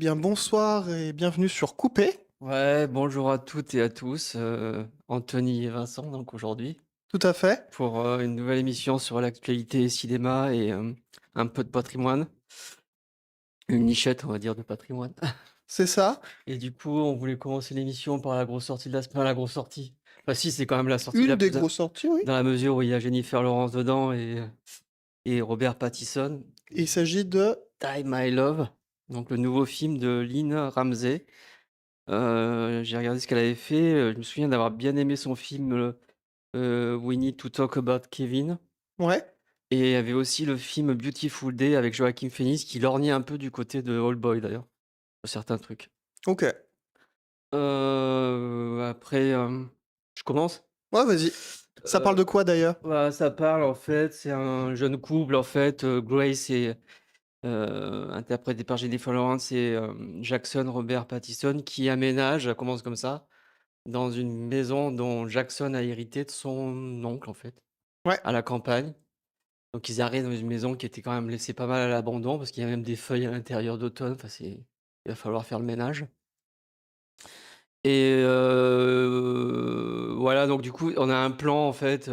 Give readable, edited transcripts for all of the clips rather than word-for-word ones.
Bien, bonsoir et bienvenue sur Coupé. Ouais, bonjour à toutes et à tous, Anthony et Vincent donc aujourd'hui Tout à fait, pour, une nouvelle émission sur l'actualité cinéma et un peu de patrimoine. Une nichette, on va dire, de patrimoine. c'est ça. Et du coup, on voulait commencer l'émission par la grosse sortie de la semaine, la grosse sortie. Enfin si, c'est quand même la sortie Une la des plus grosses sorties, oui. dans la mesure où il y a Jennifer Lawrence dedans et Robert Pattinson. Il s'agit de Die My Love, donc le nouveau film de Lynn Ramsay. J'ai regardé ce qu'elle avait fait, je me souviens d'avoir bien aimé son film, We Need to Talk About Kevin, ouais, et il y avait aussi le film Beautiful Day avec Joaquin Phoenix qui lorgnait un peu du côté de Oldboy d'ailleurs, sur certains trucs. OK. Après, je commence? Ouais, vas-y. Ça parle Heu, de quoi d'ailleurs? Bah, ça parle en fait, c'est un jeune couple en fait, Grace et interprété par Jennifer Lawrence et Jackson Robert Pattinson qui aménage, ça commence comme ça, dans une maison dont Jackson a hérité de son oncle en fait, Ouais, à la campagne. Donc ils arrivent dans une maison qui était quand même laissée pas mal à l'abandon parce qu'il y a même des feuilles à l'intérieur d'automne, enfin c'est il va falloir faire le ménage et voilà, donc du coup, on a un plan en fait,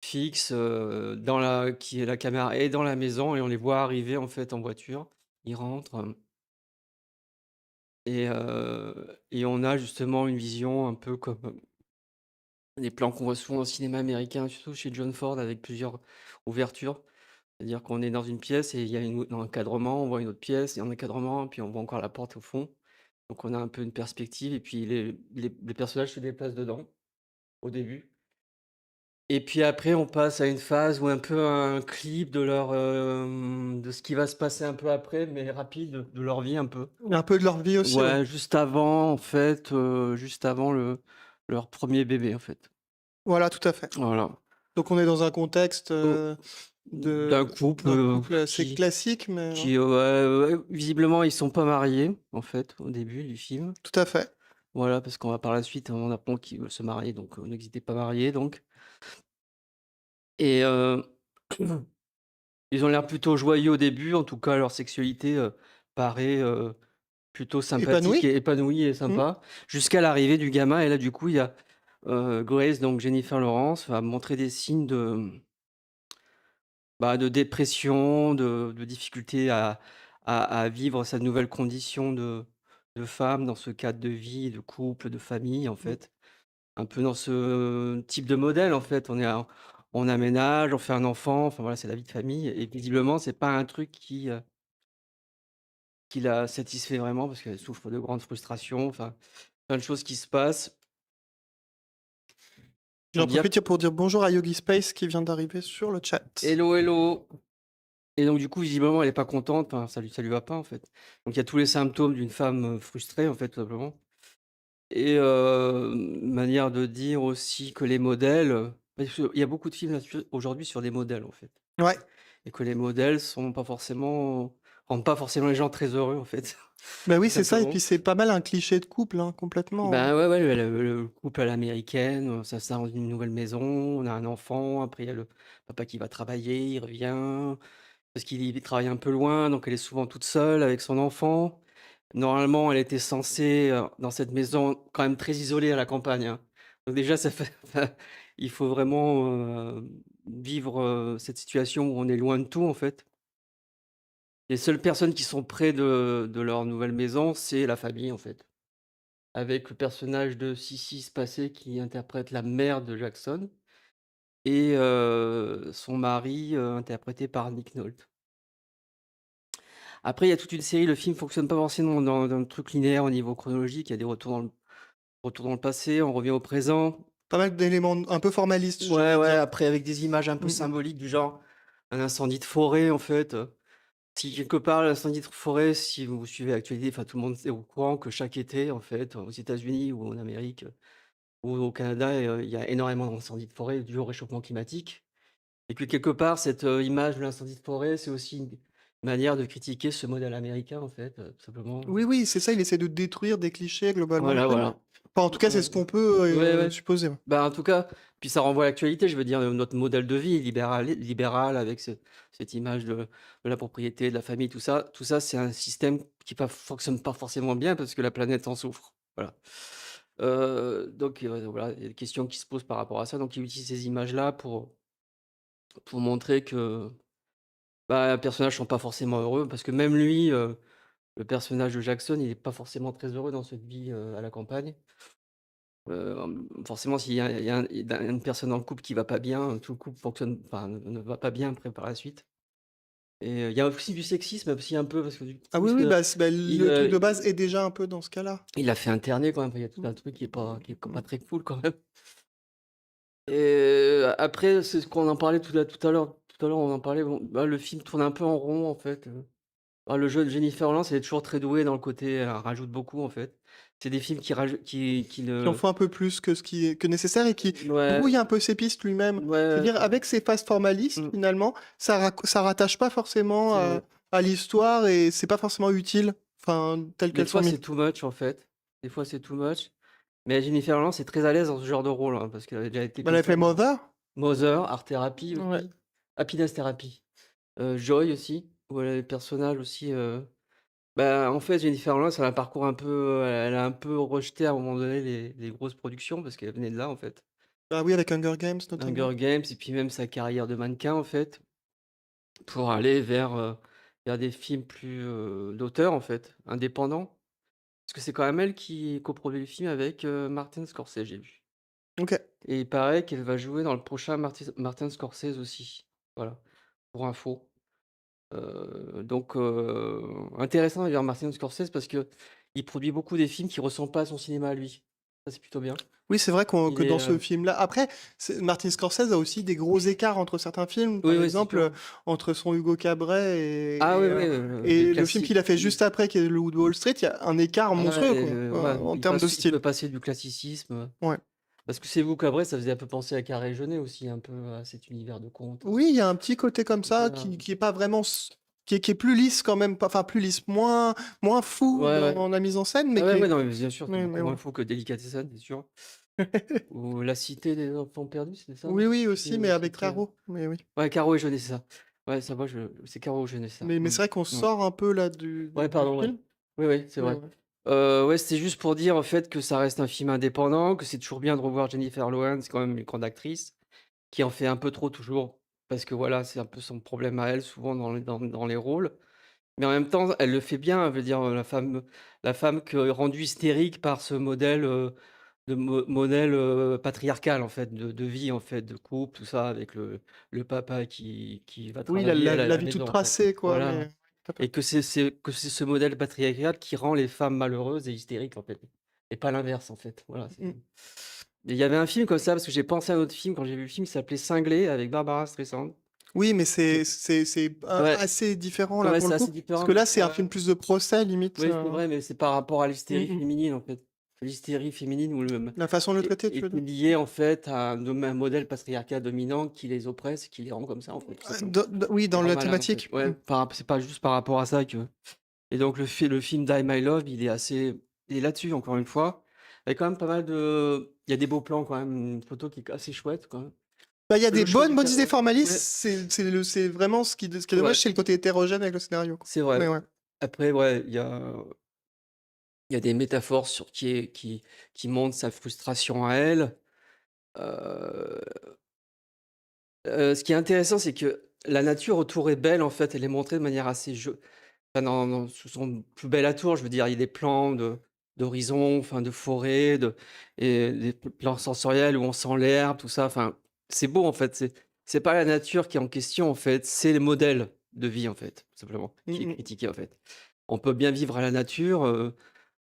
fixe, dans la qui est la caméra est dans la maison et on les voit arriver en fait en voiture. Ils rentrent, et on a justement une vision un peu comme, les plans qu'on voit souvent au cinéma américain, surtout chez John Ford avec plusieurs ouvertures. C'est-à-dire qu'on est dans une pièce et il y a un encadrement, on voit une autre pièce et un encadrement, puis on voit encore la porte au fond. Donc on a un peu une perspective et puis les personnages se déplacent dedans, au début. Et puis après on passe à une phase où un peu un clip de de ce qui va se passer un peu après, mais rapide, de leur vie un peu. un peu de leur vie aussi, oui. Ouais, juste avant en fait, juste avant leur premier bébé en fait. Voilà, tout à fait. Voilà. Donc on est dans un contexte, Au d'un couple, d'un couple assez qui classique, mais ouais, visiblement ils sont pas mariés, en fait, au début du film. tout à fait. Voilà, parce qu'on va par la suite, on apprend qu'ils veulent se marier, donc donc ils étaient pas mariés donc et ils ont l'air plutôt joyeux au début, en tout cas leur sexualité, paraît, plutôt sympathique Épanoui? et épanouie et Mmh. sympa, jusqu'à l'arrivée du gamin et là du coup il y a, Grace, donc Jennifer Lawrence, va montrer des signes de dépression, de difficulté à vivre sa nouvelle condition de femme dans ce cadre de vie, de couple, de famille, en Mmh. fait. Un peu dans ce type de modèle, en fait. On aménage, on fait un enfant, enfin voilà, c'est la vie de famille et visiblement, c'est pas un truc qui la satisfait vraiment parce qu'elle souffre de grandes frustrations, enfin, plein de choses qui se passent pour J'en dire: profite pour dire bonjour à Yogi Space qui vient d'arriver sur le chat. «Hello, hello!» Et donc du coup, visiblement, elle est pas contente, enfin ça lui va pas, en fait. Donc il y a tous les symptômes d'une femme, frustrée, en fait, tout simplement et manière de dire aussi que les modèles, parce qu'il y a beaucoup de films là-dessus aujourd'hui sur des modèles, en fait Ouais. et que les modèles sont pas forcément rendent pas forcément les gens très heureux, en fait, Bah oui, tout c'est ça et puis simplement. c'est pas mal un cliché de couple, hein, complètement, hein. Ben, ouais, ouais, le couple à l'américaine, ça se dans une nouvelle maison, on a un enfant, après il y a le papa qui va travailler, il revient. Parce qu'il travaille un peu loin, donc elle est souvent toute seule avec son enfant. Normalement, elle était censée, dans cette maison quand même très isolée à la campagne, hein. Donc déjà ça fait il faut vraiment, vivre, cette situation où on est loin de tout, en fait. Les seules personnes qui sont près de leur nouvelle maison, c'est la famille, en fait. Avec le personnage de Sissy Spacek qui interprète la mère de Jackson et son mari, interprété par Nick Nolte. Après, il y a toute une série, le film fonctionne pas forcément dans le truc linéaire au niveau chronologique. Il y a des retours dans le passé, on revient au présent. Pas mal d'éléments un peu formalistes, j'ai Ouais, envie de ouais, dire. après avec des images un peu Mmh mh. symboliques du genre, un incendie de forêt en fait, si quelque part l'incendie de forêt, si vous suivez l'actualité, enfin tout le monde est au courant que chaque été en fait, aux États-Unis ou en Amérique, ou au Canada, il y a énormément d'incendies de forêt dus au réchauffement climatique et que quelque part cette, image de l'incendie de forêt, c'est aussi une manière de critiquer ce modèle américain, en fait, tout simplement. Oui, oui, c'est ça, il essaie de détruire des clichés globalement le Voilà, film. voilà. Enfin, en tout cas, c'est ce qu'on peut, Ouais, ouais. supposer, ouais. Bah, en tout cas, puis ça renvoie à l'actualité, je veux dire, notre modèle de vie libéral avec cette image de la propriété, de la famille, tout ça, c'est un système qui pas fonctionne pas forcément bien parce que la planète en souffre. Voilà. Donc voilà, il y a des questions qui se posent par rapport à ça, donc il utilise ces images-là pour montrer que, bah, les personnages sont pas forcément heureux parce que même lui, le personnage de Jackson, il est pas forcément très heureux dans cette vie, à la campagne. Forcément, s'il y a il y a un il y a une personne dans le couple qui va pas bien, tout le couple fonctionne enfin, ne va pas bien après par la suite et il y a aussi du sexisme aussi un peu parce que du Ah coup, oui, oui, bah, il, le truc de base est déjà un peu dans ce cas-là. il l'a fait interner quand même, enfin, il y a tout Mmh. un truc qui est Mmh. pas très cool quand même et après c'est ce qu'on en parlait tout à l'heure on en parlait, bon, bah, le film tourne un peu en rond en fait, bah, le jeu de Jennifer Lawrence, elle est toujours très douée dans le côté elle rajoute beaucoup en fait. C'est des films qui Qui en le font un peu plus que ce qui est que nécessaire et qui ouais, brouille un peu ses pistes lui-même. ouais, C'est-à-dire avec ses phases formalistes, mmh, finalement, ça rattache pas forcément c'est vrai. à l'histoire et c'est pas forcément utile, enfin, telles Des qu'elles sont fois, mises. c'est too much, en fait. Des fois, c'est too much. Mais Jennifer Lawrence est très à l'aise dans ce genre de rôle, hein, parce qu'elle a déjà été Elle comme a ça fait dans Mother? Mother, Art Therapy Ouais. aussi, Happiness Therapy, Joy aussi, où elle a des personnages aussi, bah, en fait, Jennifer Lawrence, elle a un parcours un peu, elle a un peu rejeté à un moment donné les grosses productions parce qu'elle venait de là, en fait. Ah oui, avec Hunger Games, notamment. Hunger Games et puis même sa carrière de mannequin, en fait, pour aller vers des films plus, d'auteur, en fait, indépendants. Parce que c'est quand même elle qui coproduit le film avec, Martin Scorsese, j'ai vu OK. et il paraît qu'elle va jouer dans le prochain Martin Scorsese aussi. Voilà, pour info. Donc intéressant de voir Martin Scorsese parce qu'il produit beaucoup des films qui ressemblent pas à son cinéma à lui. Ça, c'est plutôt bien. Oui, c'est vrai Il que est, dans ce film-là après, Martin Scorsese a aussi des gros écarts entre certains films. oui, Par oui, c'est exemple, sûr. entre son Hugo Cabret Ah oui, oui, les et le film qu'il classiques. a fait juste après, qui est Le Loup de Wall Street, il y a un écart Ah monstrueux, ouais, quoi, ouais, en termes de il peut style. passer du classicisme, Ouais. parce que c'est vous Cabret, ça faisait un peu penser à Carré Jeunet aussi, un peu à cet univers de contes. Oui, il y a un petit côté comme ça Voilà. qui est pas vraiment qui est plus lisse quand même, enfin plus lisse, moins fou Ouais, ouais. dans la mise en scène, mais Ah qui ouais, ouais, est non, mais bien sûr, c'est beaucoup mais moins ouais. fou que Delicatessen, c'est sûr. Ou La Cité des enfants perdus, c'était ça, Oui, non? oui Je sais plus, aussi, mais avec c'est lequel. Traro, mais oui. Ouais, Caro et Jeunet, c'est ça. Ouais, ça va, je c'est Caro et Jeunet, ça. Mais c'est vrai qu'on Ouais. sort un peu là Ouais, du pardon, ouais. film, Oui, oui, c'est mais vrai. ouais. Ouais, c'était juste pour dire, en fait, que ça reste un film indépendant, que c'est toujours bien de revoir Jennifer Lawrence, c'est quand même une grande actrice, qui en fait un peu trop toujours, parce que voilà, c'est un peu son problème à elle, souvent dans les rôles. Mais en même temps, elle le fait bien, je veux dire, la femme que rendue hystérique par ce modèle, modèle, patriarcal en fait, de vie en fait, de couple, tout ça avec le papa qui va Oui, travailler, elle à la la vie toute maison en fait. tracée quoi, Voilà mais tout à fait. et que c'est ce modèle patriarcal qui rend les femmes malheureuses et hystériques en fait et pas l'inverse en fait. Voilà, c'est Mmh. et il y avait un film comme ça parce que j'ai pensé à un autre film quand j'ai vu le film, qui s'appelait Cinglé avec Barbara Streisand. Oui, mais Je c'est Ouais, assez différent là ouais, pour c'est le coup. assez Parce que différent. là, c'est un Ouais. film plus de procès limite, Oui, c'est vrai, mais c'est par rapport à l'hystérie mmh mh. féminine, en fait. L'hystérie féminine où le La façon de le traiter, tu veux est dire? liée, en fait, à un modèle patriarcal dominant qui les oppresse, qui les rend comme ça, en fait, tout simplement. Oui, Les dans rend la malades, en fait. thématique. Ouais, Mmh. c'est pas juste par rapport à ça que et donc le film Die My Love, il est là-dessus, encore une fois. Il y a quand même pas mal de il y a des beaux plans quand même, une photo qui est assez chouette, quand même. Bah, il y a des Le choix bonnes du bonnes ca idées formalistes, ouais, c'est vraiment ce qui est ouais, dommage, c'est le côté hétérogène avec le scénario, quoi. c'est Mais vrai. ouais. Après, ouais, il y a des métaphores sur qui montrent sa frustration à elle. Heu ce qui est intéressant, c'est que la nature autour est belle, en fait, elle est montrée de manière assez enfin, sous son plus bel atour, je veux dire, il y a des plans d'horizon, enfin, de forêt, et des plans sensoriels où on sent l'herbe, tout ça, enfin, c'est beau, en fait, c'est pas la nature qui est en question, en fait, c'est le modèle de vie, en fait, tout simplement, Mmh qui est mh. critiqué, en fait. On peut bien vivre à la nature,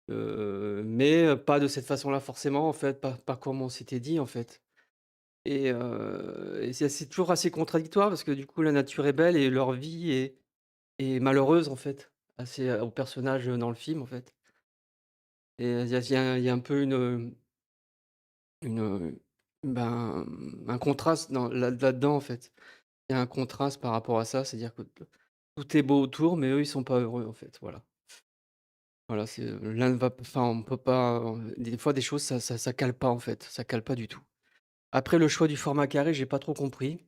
mais pas de cette façon-là forcément, en fait, pas comme on s'était dit, en fait. Et c'est toujours assez contradictoire parce que du coup la nature est belle et leur vie est malheureuse en fait, assez, aux personnages, dans le film en fait. Et il y a un peu une, ben, un contraste là-dedans en fait. Il y a un contraste par rapport à ça, c'est-à-dire que tout est beau autour, mais eux, ils sont pas heureux, en fait, voilà. Voilà, c'est, l'un ne va p enfin, on peut pas, des fois, des choses, ça cale pas, en fait, ça cale pas du tout. Après, le choix du format carré, j'ai pas trop compris.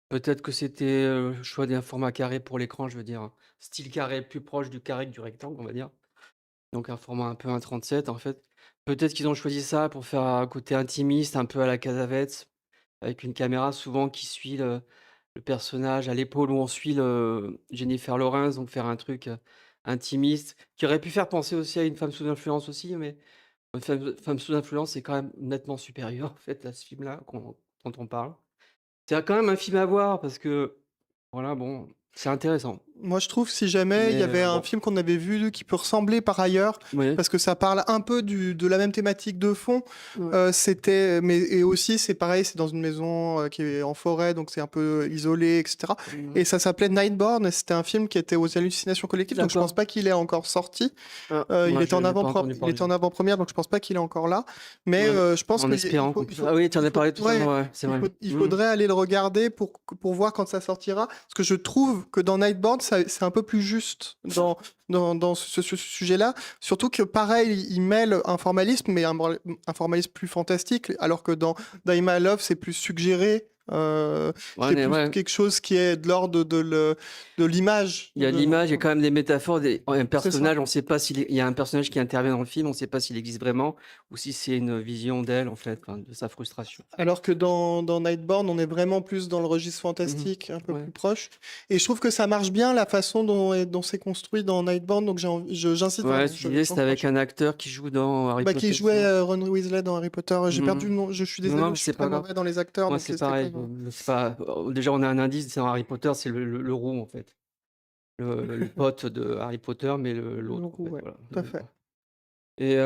Peut-être que c'était, le choix d'un format carré pour l'écran, je veux dire, style carré, plus proche du carré que du rectangle, on va dire. Donc un format un peu 1,37 en fait. Peut-être qu'ils ont choisi ça pour faire un côté intimiste, un peu à la Cassavetes, avec une caméra souvent qui suit le personnage à l'épaule où on suit le Jennifer Lawrence, donc faire un truc, intimiste, qui aurait pu faire penser aussi à Une femme sous influence aussi, mais Une femme sous influence, c'est quand même nettement supérieur en fait à ce film-là dont on parle. C'est quand même un film à voir parce que, voilà, bon, c'est intéressant, Moi, je trouve, si jamais il y mais avait un bon, film qu'on avait vu qui peut ressembler par ailleurs, oui, parce que ça parle un peu de la même thématique de fond, ouais. et aussi, c'est pareil, c'est dans une maison qui est en forêt, donc c'est un peu isolé, etc. Mmh. Et ça s'appelait Nightborn, et c'était un film qui était aux hallucinations collectives, donc je pense D'accord. pas qu'il est encore sorti. Ah, Il moi était je en n'ai pas avant entendu il parler était de en ça. avant-première, donc je pense pas qu'il est encore là. Mais Ouais, je pense en qu'il espérant qu'on puisse ah oui, tu en il as faut, parlé tout à l'heure, ouais, ouais, c'est vrai. il Mmh. faudrait aller le regarder pour voir quand ça sortira. Parce que je trouve que dans Nightborn, c'est un peu plus juste dans ce sujet-là. Surtout que pareil, il mêle un formalisme, mais un formalisme plus fantastique, alors que dans Daima Love, c'est plus suggéré. Ouais, C'est mais plus ouais, quelque chose qui est de l'ordre de l'image. il y a l'image, il y a quand même des métaphores, un C'est ça. personnage, on sait pas s'il est il y a un personnage qui intervient dans le film, on sait pas s'il existe vraiment ou si c'est une vision d'elle, en fait, enfin, de sa frustration. Alors que dans Nightborn, on est vraiment plus dans le registre Mmh. fantastique, un peu Ouais. plus proche. Et je trouve que ça marche bien la façon dont c'est construit dans Nightborn, donc j'incite Ouais, vraiment, tu disais, c'était avec j'encourage. un acteur qui joue dans Harry Bah, qui Potter, c'est jouait ça? Ron Weasley dans Harry Potter. J'ai perdu Mmh. le nom, je suis Non, désolé, non, je suis c'est très pas grave. mauvais dans les acteurs, Moi, donc c'est c'est pas pareil, grave. c'est pas déjà, on a un indice, c'est dans Harry Potter, c'est le roux, en fait. Le pote de Harry Potter, mais Le l'autre, en roux, fait, ouais, voilà. tout à fait. Et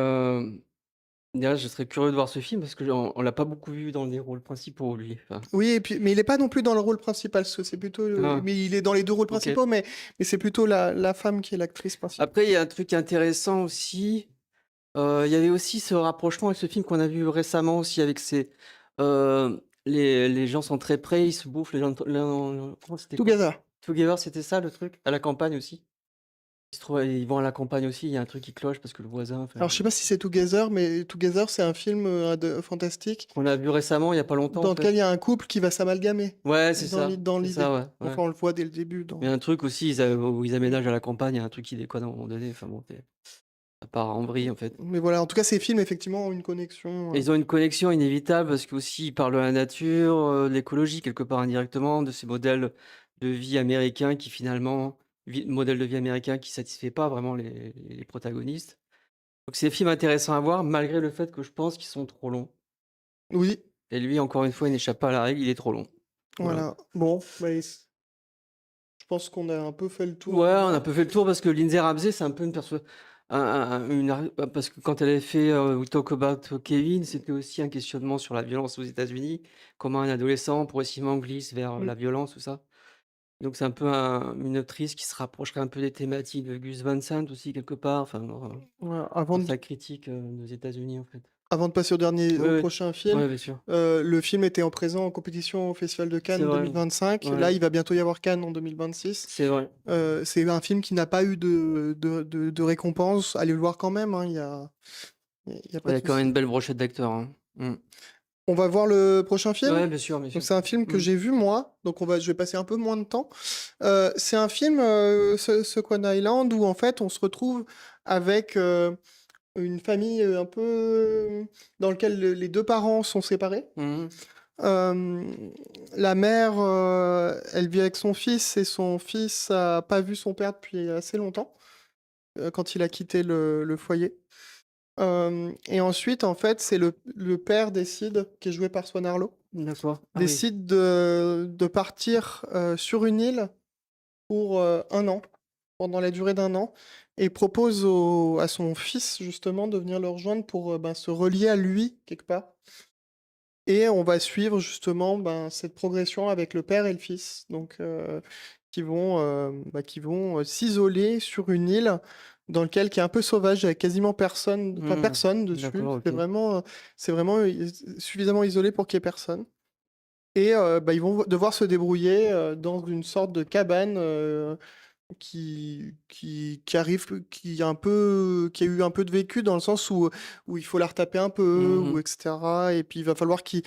d'ailleurs, je serais curieux de voir ce film parce que on l'a pas beaucoup vu dans les rôles principaux, lui. Enfin, Oui, et puis, mais il est pas non plus dans le rôle principal, parce que c'est plutôt, ah, mais il est dans les deux rôles OK. principaux, mais c'est plutôt la femme qui est l'actrice principale. Après, il y a un truc intéressant aussi, il y avait aussi ce rapprochement avec ce film qu'on a vu récemment aussi avec les gens sont très près, ils se bouffent l'un comment c'était quoi? Together. Together, c'était ça le truc? À la campagne aussi? Ils vont à la campagne aussi, il y a un truc qui cloche parce que le voisin, enfin, Alors, je sais pas si c'est Together, mais Together, c'est un film fantastique qu'on a vu récemment, il y a pas longtemps, en dans lequel fait. il y a un couple qui va s'amalgamer Ouais, dans c'est ça, l'idée. ouais, ouais. Enfin, on le voit dès le début. Mais un truc aussi, où ils aménagent à la campagne, il y a un truc qui déconne à un moment donné, enfin bon, ça part en vrille, en fait. Mais voilà, en tout cas, ces films, effectivement, ont une Et connexion. ils ont une connexion inévitable parce qu'aussi ils parlent de la nature, de l'écologie quelque part indirectement, de ces modèles de vie américains qui finalement modèle de vie américain qui satisfait pas vraiment les protagonistes. Donc c'est des films intéressants à voir malgré le fait que je pense qu'ils sont trop longs. Oui, Et lui, encore une fois, il n'échappe pas à la règle, il est trop long. Voilà. voilà. Bon, bah, je pense qu'on a un peu fait le Ouais, tour on a un là. peu fait le tour parce que Lindsay Ramsay, c'est un peu une perso une ar parce que quand elle avait fait, We Talk About Kevin, c'était aussi un questionnement sur la violence aux États-Unis. Comment un adolescent progressivement glisse vers Mm. la violence, tout ça. Donc c'est un peu une actrice qui se rapprocherait un peu des thématiques de Gus Van Sant aussi quelque part, enfin Voilà. dans sa critique, des États-Unis, en fait. Avant de passer Oui, au oui. prochain film, Ouais, bien sûr. le film était en présent en compétition au Festival de C'est Cannes vrai. 2025. Là, Ouais, il va bientôt y avoir Cannes en 2026. c'est vrai. C'est un film qui n'a pas eu de récompense. Allez le voir quand même, hein, il y a Ouais, pas il y de a quand même souci. une belle brochette d'acteurs, hein. Mmh. On va voir le prochain film. Ouais, bien sûr, bien Donc sûr. c'est un film que Mmh. j'ai vu moi, donc je vais passer un peu moins de temps. C'est un film, Second Island, où en fait on se retrouve avec une famille un peu dans lequel les deux parents sont séparés. Mmh mh. Euh, la mère, elle vit avec son fils et son fils a pas vu son père depuis assez longtemps, quand il a quitté le foyer. Et ensuite, en fait, c'est le père décide, qui est joué par Swan Arlo, D'accord. Ah oui. décide de partir sur une île pour un an, pendant la durée d'un an, et propose à son fils, justement, de venir le rejoindre pour ben, se relier à lui, quelque part. Et on va suivre, justement, ben, cette progression avec le père et le fils, donc, qui vont s'isoler sur une île dans lequel qui est un peu sauvage, avec quasiment personne, enfin Mmh. personne dessus. D'accord, OK. C'est vraiment suffisamment isolé pour qu'il y ait personne. et bah, ils vont devoir se débrouiller, dans une sorte de cabane, qui arrive, qui a eu un peu de vécu dans le sens où il faut la retaper un peu, Mmh ou mh. et cetera, et puis il va falloir qu'ils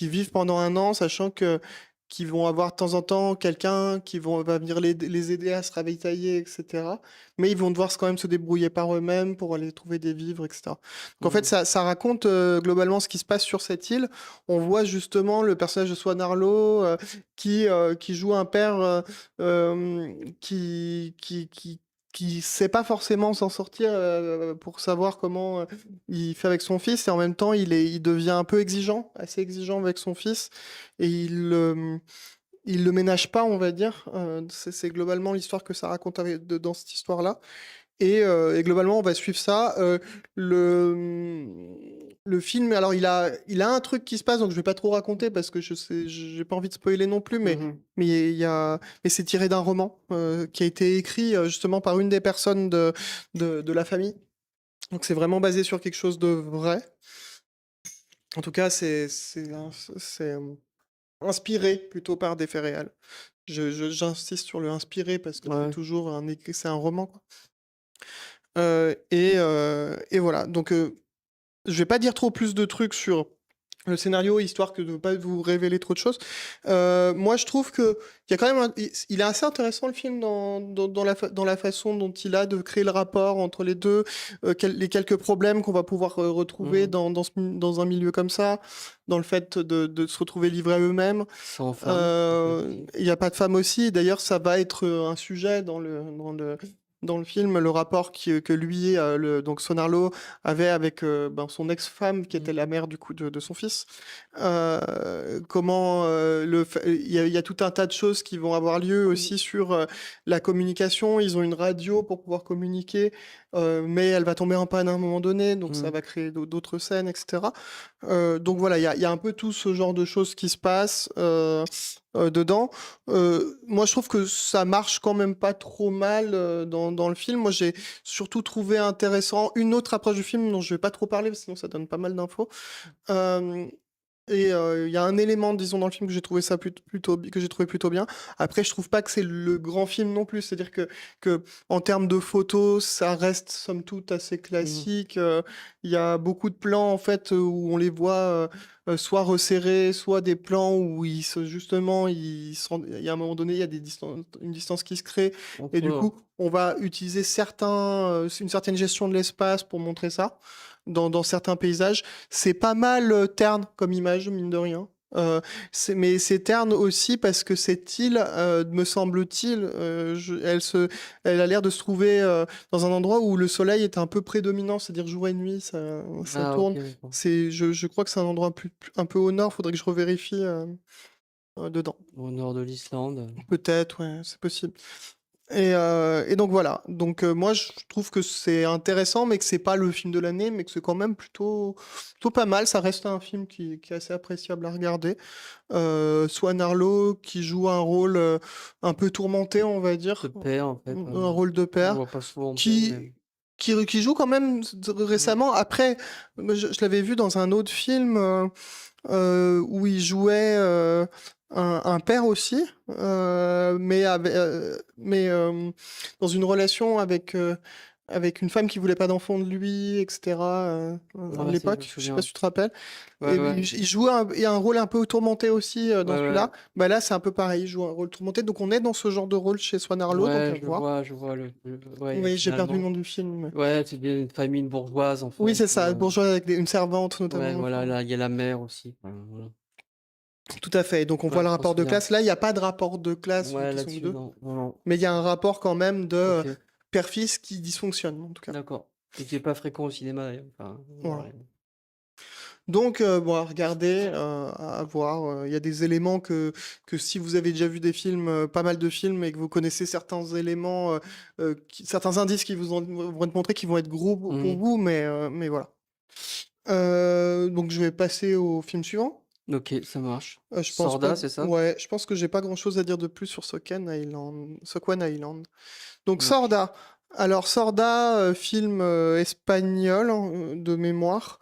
vivent pendant un an, sachant qu'ils vont avoir de temps en temps quelqu'un va venir les aider à se ravitailler, et cetera. Mais ils vont devoir quand même se débrouiller par eux-mêmes pour aller trouver des vivres, et cetera. Donc en fait, Mmh. ça raconte globalement ce qui se passe sur cette île. On voit justement le personnage de Swan Arlo, qui joue un père, qui sait pas forcément s'en sortir, pour savoir comment il fait avec son fils, et en même temps il devient un peu exigeant, assez exigeant avec son fils, et il le ménage pas, on va dire. C'est globalement l'histoire que ça raconte dans cette histoire-là. Et globalement, on va suivre ça. Le film, alors il a un truc qui se passe, donc je vais pas trop raconter parce que j'ai pas envie de spoiler non plus, mais, Mmh. mais, il y a, mais c'est tiré d'un roman qui a été écrit justement par une des personnes de la famille. Donc c'est vraiment basé sur quelque chose de vrai. En tout cas, c'est inspiré plutôt par des faits réels. J'insiste sur le inspiré parce que Ouais. c'est un roman, quoi. Et voilà. Donc, je vais pas dire trop plus de trucs sur le scénario, histoire que de ne pas vous révéler trop de choses. Moi, je trouve que il y a quand même il est assez intéressant, le film, dans la façon dont il a de créer le rapport entre les deux, les quelques problèmes qu'on va pouvoir retrouver Mmh. dans un milieu comme ça, dans le fait de se retrouver livrés à eux-mêmes. Sans femme, en fait, aussi. Il y a pas de femme aussi. D'ailleurs, ça va être un sujet dans le film, le rapport que lui, donc Sonarlo, avait avec ben, son ex-femme, qui était Mmh. la mère du coup de son fils. Comment il y a tout un tas de choses qui vont avoir lieu Mmh. aussi sur la communication. Ils ont une radio pour pouvoir communiquer, mais elle va tomber en panne à un moment donné, donc ça Mmh. va créer d'autres scènes, etc. Donc voilà, il y a un peu tout ce genre de choses qui se passent dedans. Moi, je trouve que ça marche quand même pas trop mal dans le film. Moi, j'ai surtout trouvé intéressant une autre approche du film dont je vais pas trop parler, parce que sinon ça donne pas mal d'infos. Euh, il y a un élément, disons, dans le film que j'ai trouvé que j'ai trouvé plutôt bien. Après, je trouve pas que c'est le grand film non plus. C'est-à-dire que en termes de photos, ça reste somme toute assez Mmh. classique. Il y a beaucoup de plans en fait où on les voit soit resserrés, soit des plans où justement, il y a un moment donné, il y a une distance qui se crée, et du Entre coup, on va utiliser une certaine gestion de l'espace pour montrer ça dans certains paysages. C'est pas mal terne comme image, mine de rien. Mais c'est terne aussi parce que cette île, me semble-t-il, elle a l'air de se trouver dans un endroit où le soleil est un peu prédominant, c'est-à-dire jour et nuit, ça Ah, OK, tourne. d'accord. Je crois que c'est un endroit un peu au nord, faudrait que je revérifie dedans. Au nord de l'Islande. Peut-être, ouais, c'est possible. Et donc voilà. Donc moi, je trouve que c'est intéressant, mais que c'est pas le film de l'année, mais que c'est quand même plutôt pas mal. Ça reste un film qui est assez appréciable à regarder. Swan Arlo qui joue un rôle un peu tourmenté, on va De dire, père, en fait, un rôle de on le père, voit pas souvent en père, mais qui, qui joue quand même mmh. récemment. Après, moi, je l'avais vu dans un autre film où il jouait un père aussi, mais dans une relation avec une femme qui voulait pas d'enfant de lui, etc. Ah À bah, si, je me l'époque, je sais pas souviens. si tu te rappelles. Ouais, Et ouais. il joue un rôle un peu tourmenté aussi dans Ouais, ouais. celui-là. Bah là, c'est un peu pareil, il joue un rôle tourmenté. Donc on est dans ce genre de rôle chez Swan Arlo, donc Ouais, à voir. je vois le ouais, Oui, j'ai perdu le finalement. nom du film. Ouais, c'est bien une famille bourgeoise, en Oui, fait, c'est ça, bourgeois avec une servante ouais, notamment. voilà, Enfin, là, il y a la mère aussi, voilà. tout à fait. Donc on voit Ouais, le je m'en rapport de souviens. classe. Là, il n'y a pas de rapport de classe vu Ouais, qu'ils sont que là-dessus, deux. non, non, non. Mais il y a un rapport quand même de OK, père-fils qui dysfonctionne, en tout cas. d'accord, et qui est pas fréquent au cinéma, d'ailleurs, enfin, Voilà. ouais. Donc, bon, à regarder, à voir. Il y a des éléments que si vous avez déjà vu des films, pas mal de films, et que vous connaissez certains éléments, certains indices qui vont être montrés, qui vont être gros pour Mmh. vous, mais voilà. Donc, je vais passer au film suivant. OK, ça marche. Je pense pas. Sorda, c'est ça? Ouais, je pense que j'ai pas grand-chose à dire de plus sur Sokan Island. Donc OK. Sorda. Alors Sorda, film, espagnol, de mémoire.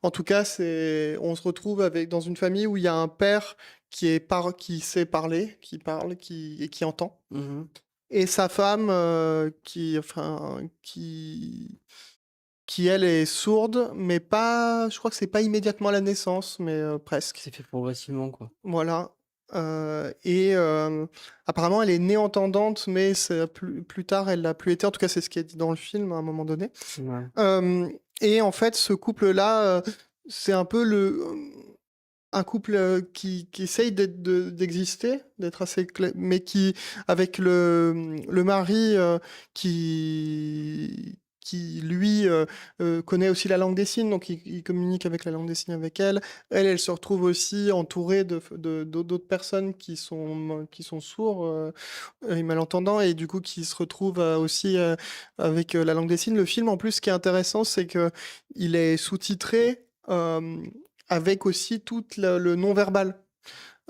En tout cas, on se retrouve dans une famille où il y a un père qui sait parler, qui parle, et qui entend, Mmh. et sa femme, qui elle est sourde, mais pas, je crois que c'est pas immédiatement à la naissance, mais presque. C'est fait progressivement, quoi. Voilà, et apparemment elle est née entendante, mais plus tard elle l'a plus été. En tout cas, c'est ce qui est dit dans le film à un moment donné. Ouais. Hem Et en fait, ce couple-là, c'est un peu un couple, qui essaye d'exister, d'être assez mais qui, avec le mari, qui lui, connaît aussi la langue des signes, donc il communique avec la langue des signes avec elle. Elle se retrouve aussi entourée d'autres personnes qui sont sourds, et malentendants, et du coup qui se retrouvent, aussi, avec, la langue des signes. Le film, en plus, ce qui est intéressant, c'est que il est sous-titré, avec aussi tout le non-verbal.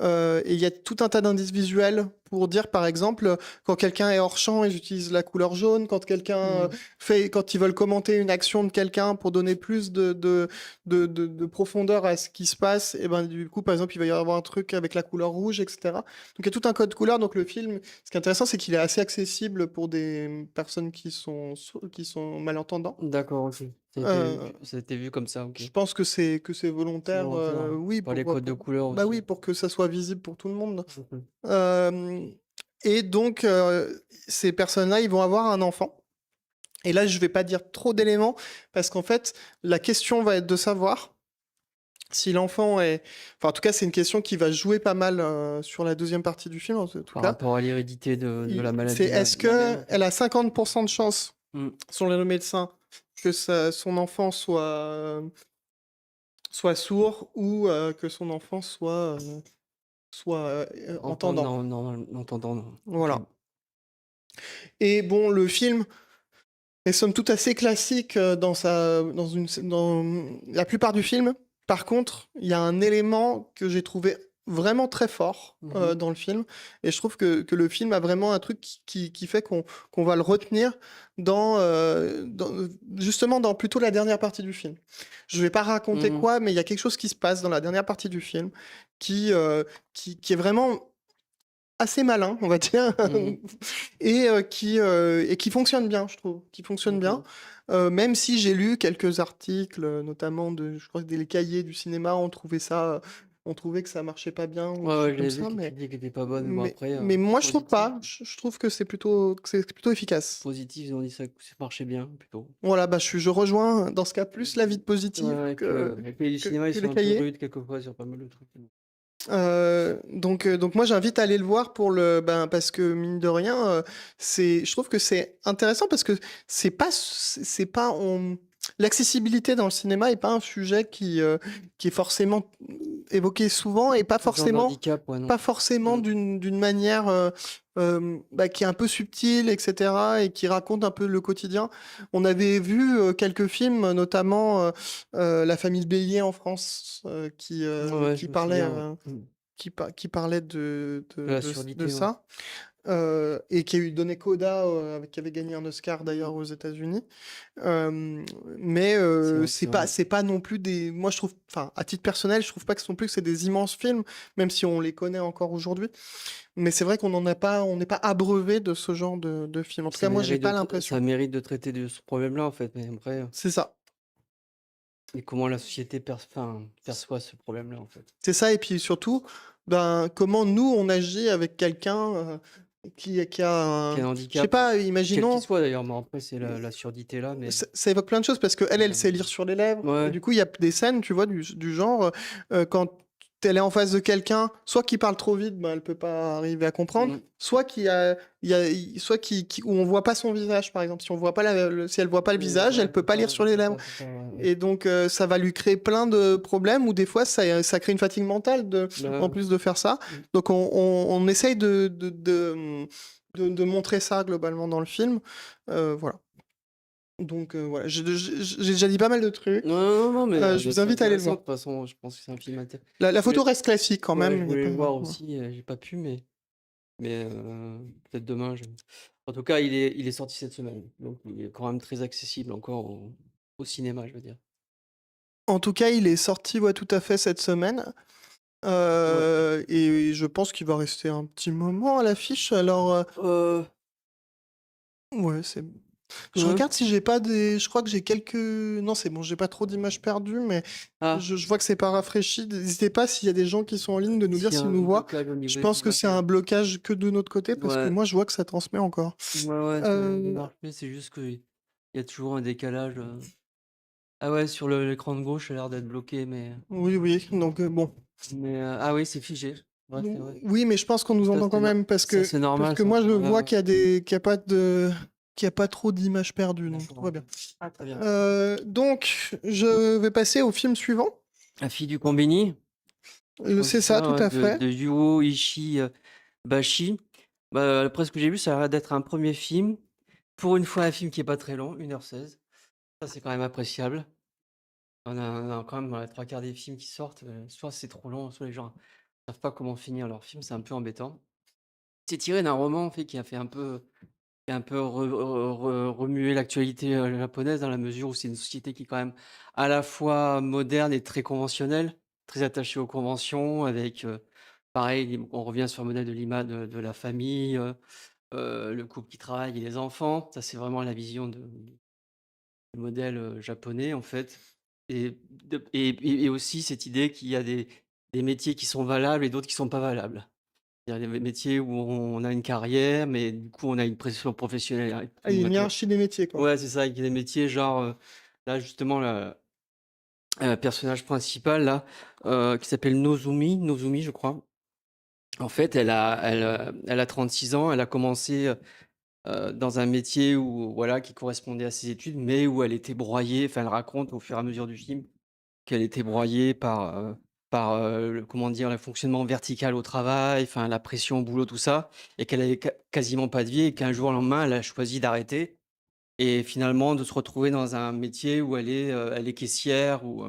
Et il y a tout un tas d'indices visuels pour dire, par exemple, quand quelqu'un est hors champ, ils utilisent la couleur jaune. Quand quelqu'un Mmh. quand ils veulent commenter une action de quelqu'un pour donner plus de profondeur à ce qui se passe, et ben du coup, par exemple, il va y avoir un truc avec la couleur rouge, etc. Donc il y a tout un code couleur. Donc le film, ce qui est intéressant, c'est qu'il est assez accessible pour des personnes qui sont malentendants. D'accord, OK. Euh, Ça a été vu comme ça, OK. je pense que c'est C'est volontaire, volontaire, hein. oui, Pour les codes de couleur bah oui, aussi. pour que ça soit visible pour tout le monde. Mmh. Hem Et donc, ces personnes-là, ils vont avoir un enfant. Et là, je vais pas dire trop d'éléments, parce qu'en fait, la question va être de savoir si l'enfant est, enfin, en tout cas, c'est une question qui va jouer pas mal, sur la deuxième partie du film, en tout Par cas. rapport à l'hérédité de la C'est, maladie, est-ce la mère, en fait. qu'elle a 50% de chance, Mmh. selon le médecin, que son enfant soit sourd, ou que son enfant soit entendant. Entendant, non. OK. Voilà. Et bon, le film est somme toute assez classique, dans la plupart du film. Par contre, il y a un élément que j'ai trouvé vraiment très fort, Mmh. dans le film, et je trouve que le film a vraiment un truc qui fait qu'on va le retenir justement dans plutôt la dernière partie du film. Je vais pas raconter Mmh. quoi, mais il y a quelque chose qui se passe dans la dernière partie du film qui, euh, qui est vraiment assez malin, on va dire, Mmh. et qui fonctionne bien, je trouve, qui fonctionne bien. OK. Même si j'ai lu quelques articles, notamment je crois que des cahiers du cinéma ont trouvé que ça marchait pas bien, ou Ouais, des ouais, trucs je comme l'ai vu, ça, que les mais critiques étaient pas bonnes, mais bon mais après, mais moi je trouve positif pas. Je trouve que c'est plutôt efficace. positif, ils ont dit ça que ça marchait bien plutôt. Voilà, bah, je rejoins dans ce cas plus l'avis de Ouais, positif ouais, que que les pays du cinéma, ils que sont les un peu cahiers. rudes quelquefois sur pas mal de trucs. Donc moi j'invite à aller le voir parce que mine de rien, je trouve que c'est intéressant, parce que c'est pas l'accessibilité dans le cinéma est pas un sujet qui est forcément évoqué souvent, et Ce genre d'handicap, ouais, non. pas forcément Mmh. d'une manière, qui est un peu subtile, etc., et qui raconte un peu le quotidien. On avait vu quelques films, notamment La famille Bélier en France, Ouais, ouais, qui je me parlait, souviens, ouais. Mmh. qui parlait De la de surdité, ouais. ça, et qui a eu donné Coda, qui avait gagné un Oscar Mmh. d'ailleurs aux États-Unis. Euh, mais C'est vrai. c'est pas non plus des. Moi, je trouve, enfin, à titre personnel, je trouve pas que non plus que c'est des immenses films, même si on les connaît encore aujourd'hui. Mais c'est vrai qu'on n'en a pas, on n'est pas abreuvé de ce genre de films. En tout cas, moi, j'ai pas Ça l'impression. mérite de traiter de ce problème-là, en fait, mais après, C'est ça. et comment la société perçoit ce problème-là, en fait. C'est ça, et puis surtout, comment nous on agit avec quelqu'un, qui a Quel je sais handicap, pas, quel qu'il imaginons. soit d'ailleurs, mais après c'est la surdité là, mais Ça évoque plein de choses, parce qu'elle, elle sait lire sur les lèvres. Et ouais. du coup, il y a des scènes, tu vois, du genre, quand elle est en face de quelqu'un, soit qui parle trop vite, elle peut pas arriver à comprendre, Mmh. soit soit où on voit pas son visage, par exemple. Si on voit pas si elle voit pas le visage, Ouais, elle peut pas lire sur les lèvres. ouais, ouais. Et donc, ça va lui créer plein de problèmes, ou des fois, ça crée une fatigue mentale, Ouais, en ouais. plus de faire ça. Mmh. Donc, on essaye de montrer ça globalement dans le film. Voilà. Donc, voilà. J'ai déjà dit pas mal de Non, trucs. non, non, Je mais vous c'est invite à aller le intéressant de voir. toute façon, je pense que c'est un film La je photo voulais reste classique quand ouais, je même. Il y a voulais pas, le voir voilà. aussi, j'ai pas pu, mais peut-être demain je En tout cas, il est sorti cette semaine, donc il est quand même très accessible encore au cinéma, je veux dire. En tout cas, il est sorti, ouais, tout à fait cette semaine, Ouais. et je pense qu'il va rester un petit moment à l'affiche alors, Heu, ouais, c'est je ouais. regarde si j'ai pas des je crois que j'ai quelques non, c'est bon, j'ai pas trop d'images perdues, mais Ah, je vois que c'est pas rafraîchi. N'hésitez pas s'il y a des gens qui sont en ligne de nous dire s'il y a s'ils un nous voient. blocage au Je niveau pense que c'est d'image. un blocage que de notre côté parce que Ouais, moi, je vois que ça transmet encore. ouais, ouais, ça a l'air de Heu, marcher, c'est juste qu'il y a toujours un décalage. Ah ouais, sur l'écran de gauche, ça a l'air d'être bloqué, oui, oui, donc bon. ah oui, c'est figé. Ouais, c'est Ou vrai. oui, mais je pense qu'on nous Ça, entend quand même ça, c'est parce normal que ça. moi, je Ouais, vois ouais. qu'il y a pas trop d'images perdues, donc tout D'accord, va OK. bien. Ah, très bien. Donc je vais passer au film suivant. La fille du Combini, je crois que C'est c'est ça, ça, tout ouais, à de fait. Yuo Ishii, Bashi. Bah, d'après ce que j'ai vu, ça a l'air d'être un premier film. Pour une fois, un film qui est pas très long, 1h16. Ça, c'est quand même appréciable. On a quand même, dans les 3/4 des films qui sortent, soit c'est trop long, soit les gens savent pas comment finir leur film, c'est un peu embêtant. C'est tiré d'un roman, en fait, qui a un peu remué l'actualité, japonaise dans la mesure où c'est une société qui est quand même à la fois moderne et très conventionnelle, très attachée aux conventions avec, pareil, on revient sur le modèle de de la famille, le couple qui travaille et les enfants. Ça, c'est vraiment la vision du modèle, japonais, en fait et aussi cette idée qu'il y a des métiers qui sont valables et d'autres qui sont pas valables. Il y a des métiers où on a une carrière, mais du coup, on a une pression professionnelle Ah, il y a une hiérarchie des métiers, quoi. ouais, c'est ça, il y a des métiers genre, là, justement, personnage principal là, qui s'appelle Nozumi, je crois. En fait, elle a 36 ans, elle a commencé, dans un métier où voilà, qui correspondait à ses études, mais où elle était broyée, enfin, elle raconte au fur et à mesure du film qu'elle était broyée par, le comment dire? Le fonctionnement vertical au travail, enfin, la pression au boulot, tout ça et qu'elle avait quasiment pas de vie et qu'un jour au lendemain, elle a choisi d'arrêter et finalement de se retrouver dans un métier où elle est caissière ou,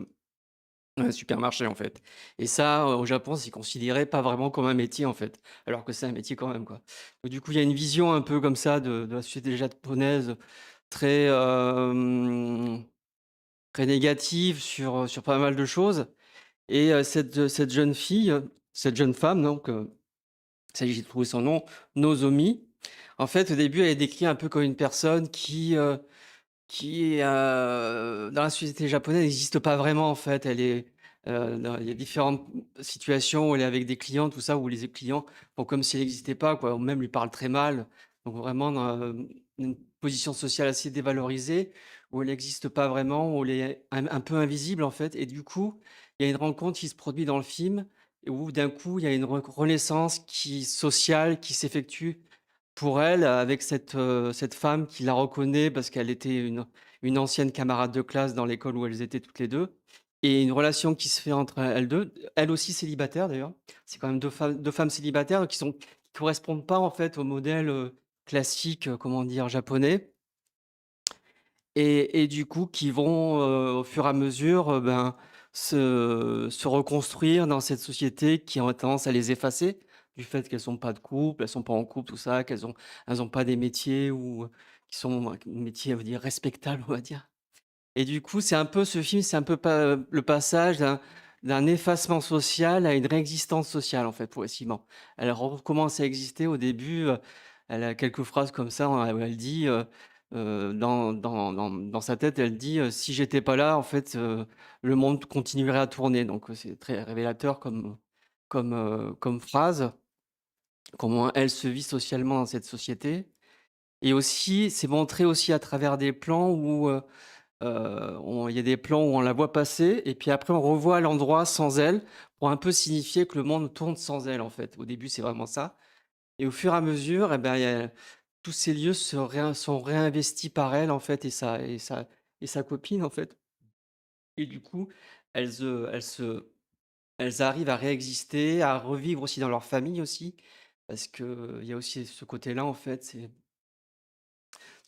un supermarché, en fait et ça, au Japon, c'est considéré pas vraiment comme un métier, en fait, alors que c'est un métier quand même, quoi. Donc du coup, il y a une vision un peu comme ça de la société japonaise très, très négative sur pas mal de choses et cette jeune fille, cette jeune femme donc, ça y est, j'ai trouvé son nom, Nozomi. En fait, au début, elle est décrite un peu comme une personne qui est, dans la société japonaise n'existe pas vraiment en fait. Elle est, dans il y a différentes situations où elle est avec des clients, tout ça, où les clients font comme si elle n'existait pas quoi, ou même lui parlent très mal. Donc vraiment dans, une position sociale assez dévalorisée, où elle n'existe pas vraiment, où elle est un peu invisible en fait et du coup, il y a une rencontre qui se produit dans le film et où d'un coup, il y a une renaissance sociale qui s'effectue pour elle, avec cette femme qui la reconnaît parce qu'elle était une ancienne camarade de classe dans l'école où elles étaient toutes les 2, et une relation qui se fait entre elles 2. Elle aussi célibataire d'ailleurs. C'est quand même 2 femmes célibataires qui correspondent pas en fait au modèle, classique, comment dire? Japonais et du coup qui vont, au fur et à mesure, ben, se reconstruire dans cette société qui a tendance à les effacer, du fait qu'elles sont pas de couple, elles sont pas en couple, tout ça, elles ont pas des métiers ou, qui sont, métiers, on va dire respectables, on va dire et du coup, c'est un peu ce film, c'est un peu pas, le passage d'un effacement social à une réexistence sociale, en fait, progressivement. Elle recommence à exister au début, elle a quelques phrases comme ça, où elle dit, dans sa tête, elle dit, «Si j'étais pas là, en fait, le monde continuerait à tourner». Donc, c'est très révélateur comme phrase, comment elle se vit socialement dans cette société et aussi, c'est montré aussi à travers des plans où, on il y a des plans où on la voit passer et puis après on revoit l'endroit sans elle, pour un peu signifier que le monde tourne sans elle, en fait. Au début, c'est vraiment ça et au fur et à mesure et ben, il y a tous ces lieux sont réinvestis par elle, en fait et sa copine, en fait et du coup, elles elles arrivent à réexister, à revivre aussi dans leur famille aussi, parce qu'il y a aussi ce côté-là, en fait, c'est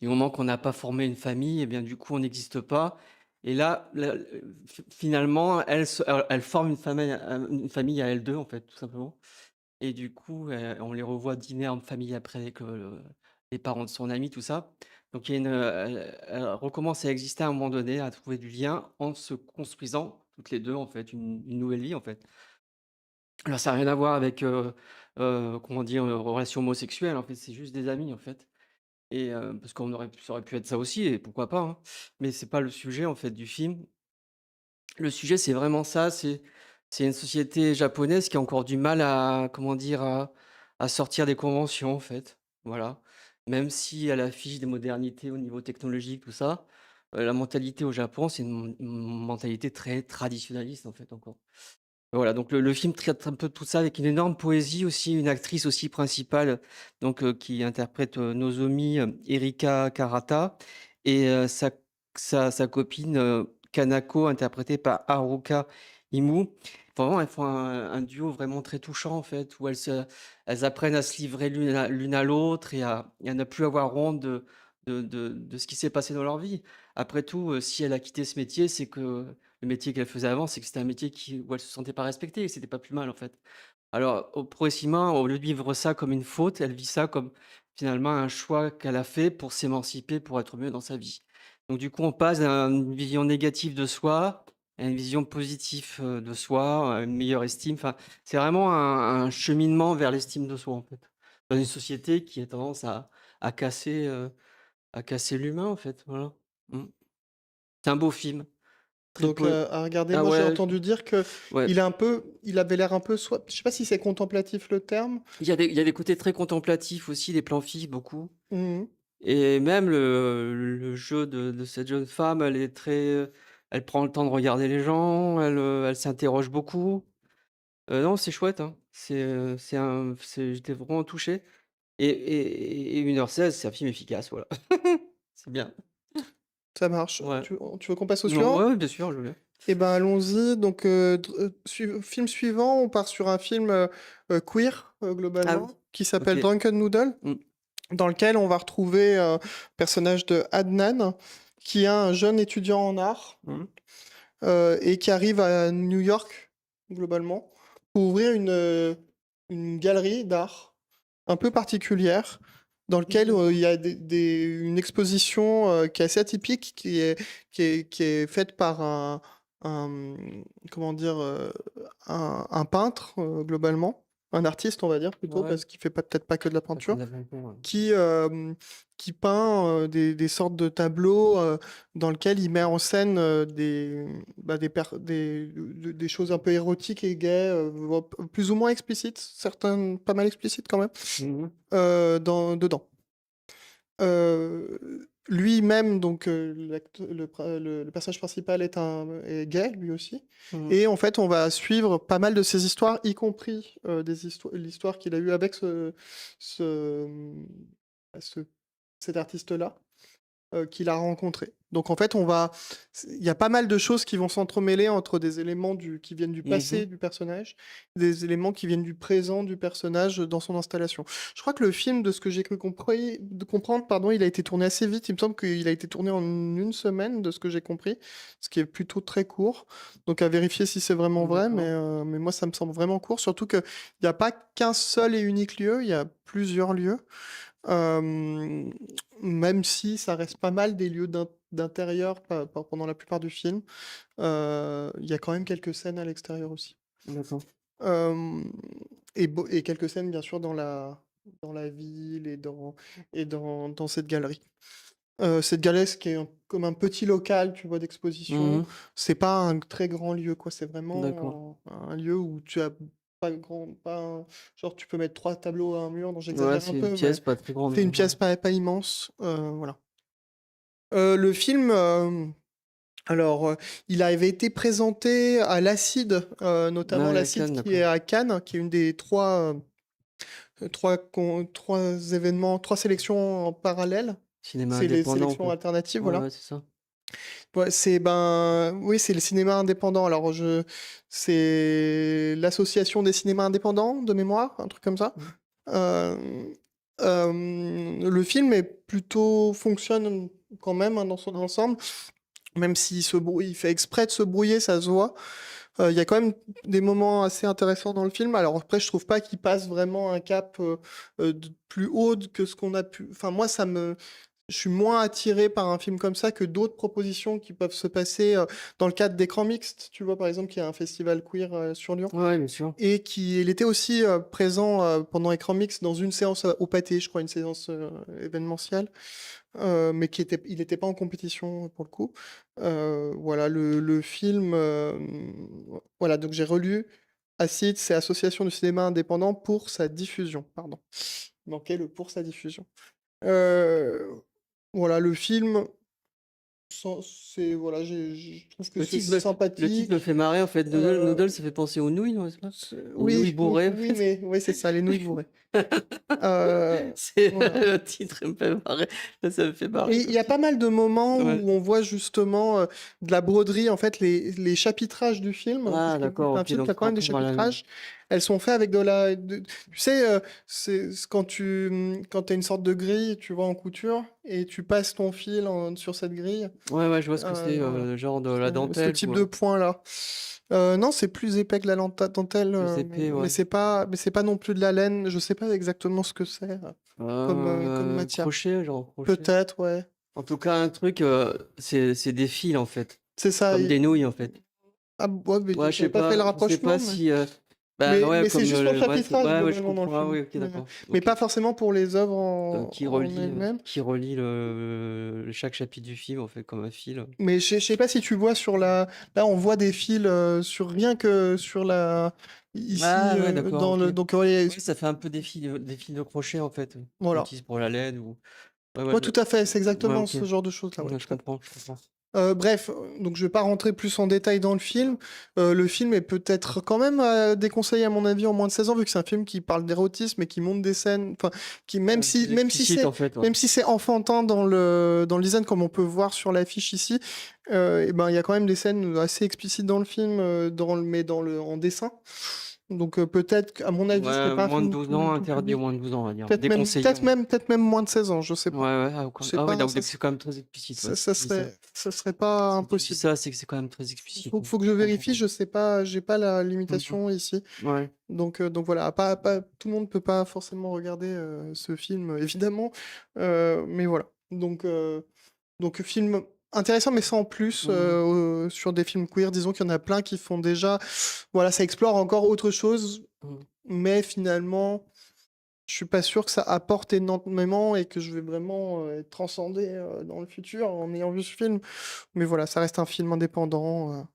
du moment qu'on n'a pas formé une famille et bien, du coup, on n'existe pas et là, finalement, elles forment une famille à elles 2 en fait, tout simplement et du coup, on les revoit dîner en famille après avec, les parents de son ami, tout ça. Donc il y a elle recommence à exister à un moment donné, à trouver du lien en se construisant toutes les 2 en fait une nouvelle vie, en fait. Alors ça a rien à voir avec, comment dire? Relation homosexuelle, en fait, c'est juste des amis, en fait et parce qu'on aurait ça aurait pu être ça aussi et pourquoi pas, hein, mais c'est pas le sujet, en fait, du film. Le sujet, c'est vraiment ça, c'est une société japonaise qui a encore du mal à, comment dire? À sortir des conventions, en fait, voilà. Même si elle affiche des modernités au niveau technologique, tout ça, la mentalité au Japon, c'est une mentalité très traditionnaliste, en fait, encore. Voilà, donc le film traite un peu de tout ça avec une énorme poésie aussi, une actrice aussi principale, donc qui interprète, Nozomi, Erika Karata et sa copine, Kanako interprétée par Haruka Imu. Vraiment, elles font un duo vraiment très touchant en fait, où elles apprennent à se livrer l'une à l'autre et à ne plus avoir honte de ce qui s'est passé dans leur vie. Après tout, si elle a quitté ce métier, c'est que le métier qu'elle faisait avant, c'est que c'était un métier où elle se sentait pas respectée et c'était pas plus mal, en fait. Alors, progressivement, au lieu de vivre ça comme une faute, elle vit ça comme finalement un choix qu'elle a fait pour s'émanciper, pour être mieux dans sa vie. Donc du coup, on passe d'une vision négative de soi à une vision positive, de soi, à une meilleure estime. Enfin, c'est vraiment un cheminement vers l'estime de soi, en fait. Dans une société qui a tendance à casser, à casser l'humain, en fait, voilà. Mmh. C'est un beau film, très Donc poé à regarder, ah moi j'ai ouais, entendu dire que ouais. il avait l'air un peu soit je sais pas si c'est contemplatif le terme? Il y a des côtés très contemplatifs aussi, des plans fixes, beaucoup Mmh. et même le jeu de cette jeune femme, elle est très, elle prend le temps de regarder les gens, elle s'interroge beaucoup. Non, c'est chouette, hein. J'étais vraiment touché et 1h16, c'est un film efficace, voilà. C'est bien. Ça marche. Ouais. Tu veux qu'on passe au Non, suivant? ouais, bien sûr, je veux bien. Eh ben, allons-y. Donc, film suivant, on part sur un film queer, Ah oui, globalement, qui OK. s'appelle Drunken Noodle, Mmh. dans lequel on va retrouver le personnage de Adnan, qui est un jeune étudiant en art Mmh. et qui arrive à New York, globalement, pour ouvrir une galerie d'art un peu particulière, dans lequel il y a une exposition qui est assez atypique, qui est faite par un, comment dire, un peintre, globalement, un artiste, on va dire plutôt, Ouais, parce qu'il fait peut-être pas que de la pas que peinture de la peinture, ouais. qui, qui peint des sortes de tableaux dans lesquels il met en scène des choses un peu érotiques et gays, plus ou moins explicites, certaines pas mal explicites quand même, Mmh mh. dedans. Lui-même, donc le personnage principal est gay, lui aussi. Mmh. Et en fait, on va suivre pas mal de ses histoires, y compris l'histoire qu'il a eue avec ce, ce- cet artiste-là qu'il a rencontré. Donc en fait, il y a pas mal de choses qui vont s'entremêler entre des éléments qui viennent du Mmh passé mh. du personnage, des éléments qui viennent du présent du personnage dans son installation. Je crois que le film, de ce que j'ai cru de comprendre, pardon, il a été tourné assez vite. Il me semble qu'il a été tourné en une semaine, de ce que j'ai compris, ce qui est plutôt très court. Donc à vérifier si c'est vraiment vrai, D'accord. mais moi ça me semble vraiment court, surtout qu'il n'y a pas qu'un seul et unique lieu, il y a plusieurs lieux. Hem, Même si ça reste pas mal des lieux d'intérieur pendant la plupart du film, il y a quand même quelques scènes à l'extérieur aussi. D'accord. Hem et quelques scènes bien sûr dans la ville et dans cette galerie. Cette galerie, ce qui est comme un petit local, tu vois, Mmh d'exposition. mh. C'est pas un très grand lieu, quoi. C'est D'accord. vraiment un lieu où tu as pas un genre tu peux mettre 3 tableaux à un mur, non, Ouais, j'exagère un c'est une peu, pièce mais pas très grande, c'est une quoi, ouais. pièce pas immense, voilà. Le film, alors, il avait été présenté à l'Acide, Ah notamment oui, à l'Acide Cannes, qui est d'accord. à Cannes, qui est une des 3 événements, 3 sélections en parallèle. Cinéma C'est les indépendant, sélections peut alternatives, ouais, voilà. ouais, c'est ça. Ouais, oui, c'est le cinéma indépendant. Alors c'est l'association des cinémas indépendants de mémoire, un truc comme ça. Mmh. Hem, le film fonctionne quand même, hein, dans son ensemble. même s'il se brouille, il fait exprès de se brouiller, ça se voit. Il y a quand même des moments assez intéressants dans le film. Alors après, je trouve pas qu'il passe vraiment un cap plus haut que ce qu'on a pu. Enfin, moi, je suis moins attiré par un film comme ça que d'autres propositions qui peuvent se passer dans le cadre d'écran mixte. Tu vois, par exemple, qu'il y a un festival queer sur Lyon. Ouais, bien sûr. Et il était aussi présent pendant écran mixte dans une séance au Pâté, je crois, une séance événementielle, mais il n'était pas en compétition pour le coup. Voilà, le film, voilà, donc j'ai relu ACID, c'est Association du cinéma indépendant pour sa diffusion, pardon. Il manquait le pour sa diffusion. Euh, voilà, le film, voilà, je trouve que Le c'est titre le titre me sympathique. fait marrer en fait. Euh, Noodle, ça fait penser aux nouilles, non, c'est pas? Aux nouilles oui, bourrées en oui, fait. mais oui, c'est ça, les nouilles bourrées. C'est Voilà. le titre me fait marrer. Ça me fait marrer Et il comme y a titre. pas mal de moments Ouais. où on voit justement de la broderie, en fait, les chapitrages du film, Ah puisque vu que d'accord, c'est un OK, film qui donc a quand même des rentrer dans la chapitrages, elles sont faites avec tu sais, c'est quand tu as une sorte de grille, tu vois, en couture, et tu passes ton fil sur cette grille. ouais, ouais, je vois ce que c'est, Voilà. genre de la Ce dentelle type ou, de point-là. Non, c'est plus épais que la dentelle, plus épais, ouais. mais c'est pas non plus de la laine. Je sais pas exactement ce que c'est comme matière. Crochet, genre crochet? Peut-être, ouais. En tout cas, un truc, c'est des fils, en fait, C'est ça. comme des nouilles, en fait. Ah, ouais, mais Ouais, j'avais pas fait le je sais pas rapprochement, si, bah, ouais, mais c'est comme, juste pour le ouais, chapitrage, ouais, je globalement, dans le comprends. Ah film. oui, OK, d'accord, Mais OK. pas forcément pour les œuvres en elles-mêmes. Qui relie chaque chapitre du film, en fait, comme un fil. Mais je sais pas si tu vois Là, on voit des fils rien que sur la... Ici, Ah ouais, d'accord, dans OK. le... Donc, ouais, Oui, ça fait un peu des fils de crochet, en fait, qu'on voilà. utilise pour la laine ou ouais, ouais, Ouais, tout à fait, c'est ouais, exactement OK. ce genre de choses-là, ouais, Ouais, je tout à fait. comprends, je comprends. Bref, donc je vais pas rentrer plus en détail dans le film. Le film est peut-être quand même déconseillé à mon avis en moins de 16 ans, vu que c'est un film qui parle d'érotisme et qui montre des scènes, enfin, qui Plus explicite, en fait, ouais. même si c'est enfantin dans le design comme on peut voir sur l'affiche ici, et ben il y a quand même des scènes assez explicites dans le film, mais en dessin. Donc peut-être qu'à mon avis, c'est Ouais, pas un moins de film 12 tout, ans, tout interdit aux public. moins de 12 ans, on va dire. Déconseillé, Peut-être même moins de 16 ans, je sais ouais, pas. ouais, C'est ah oui, pas donc ça, c'est quand même très explicite, ouais, si tu dis ça. ça serait pas Si tu dis impossible. ça, c'est que c'est quand même très explicite, ouais. Faut que je Je comprends, vérifie, ouais. je sais pas, j'ai pas la Mmh. limitation ici. Ouais. Donc voilà, tout le monde peut pas forcément regarder ce film, évidemment. Mais voilà. Donc film intéressant, mais sans plus Mmh. sur des films queer. Disons qu'il y en a plein qui font déjà. Voilà, ça explore encore autre chose, Mmh. mais finalement, je suis pas sûr que ça apporte énormément et que je vais vraiment être transcendé dans le futur en ayant vu ce film. Mais voilà, ça reste un film indépendant.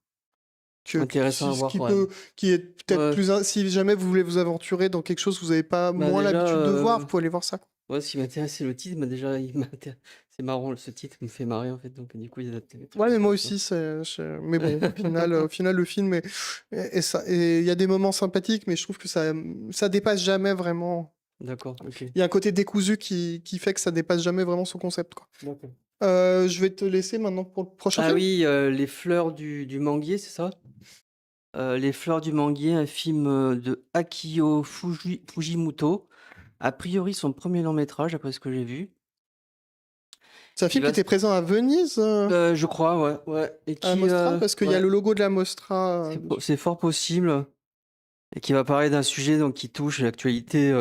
Intéressant à voir, ouais. Qui est peut-être Ouais, plus si jamais vous voulez vous aventurer dans quelque chose que vous avez pas bah, moins déjà, l'habitude de voir, vous pouvez aller voir ça. ouais, ce qui m'intéresse, c'est le titre, mais déjà, il m'inté c'est marrant, ce titre me fait marrer, en fait, donc du coup, il a des trucs Ouais, mais moi sympas. aussi, mais bon, au final, le film et il y a des moments sympathiques, mais je trouve que ça dépasse jamais vraiment. D'accord, OK. Il y a un côté décousu qui fait que ça dépasse jamais vraiment son concept, quoi. D'accord. Je vais te laisser maintenant pour le prochain Ah film. oui, Les fleurs du manguier, c'est ça? Les fleurs du manguier, un film, de Akio Fujimoto. A priori, son premier long métrage, d'après ce que j'ai vu, C'est un qui film qui va s était présent à Venise, je crois, ouais, ouais, et à la qui, Mostra, parce qu'il y a ouais, le logo de la Mostra dessus. c'est fort possible et qui va parler d'un sujet donc qui touche l'actualité,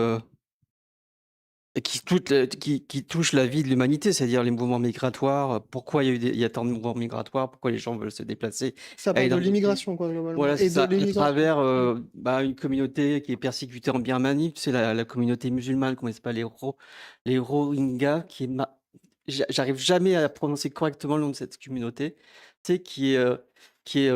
et qui touche la vie de l'humanité, c'est-à-dire les mouvements migratoires, pourquoi il y a tant de mouvements migratoires, pourquoi les gens veulent se déplacer, Ça parle aller de dans d'autres pays. l'immigration, quoi, globalement, Voilà, c'est et de ça, à l'immigration. travers, Mm. bah, une communauté qui est persécutée en Birmanie, tu sais la communauté musulmane, comment ils s'appellent? Les Rohingyas qui est ma j'arrive jamais à prononcer correctement le nom de cette communauté, tu sais,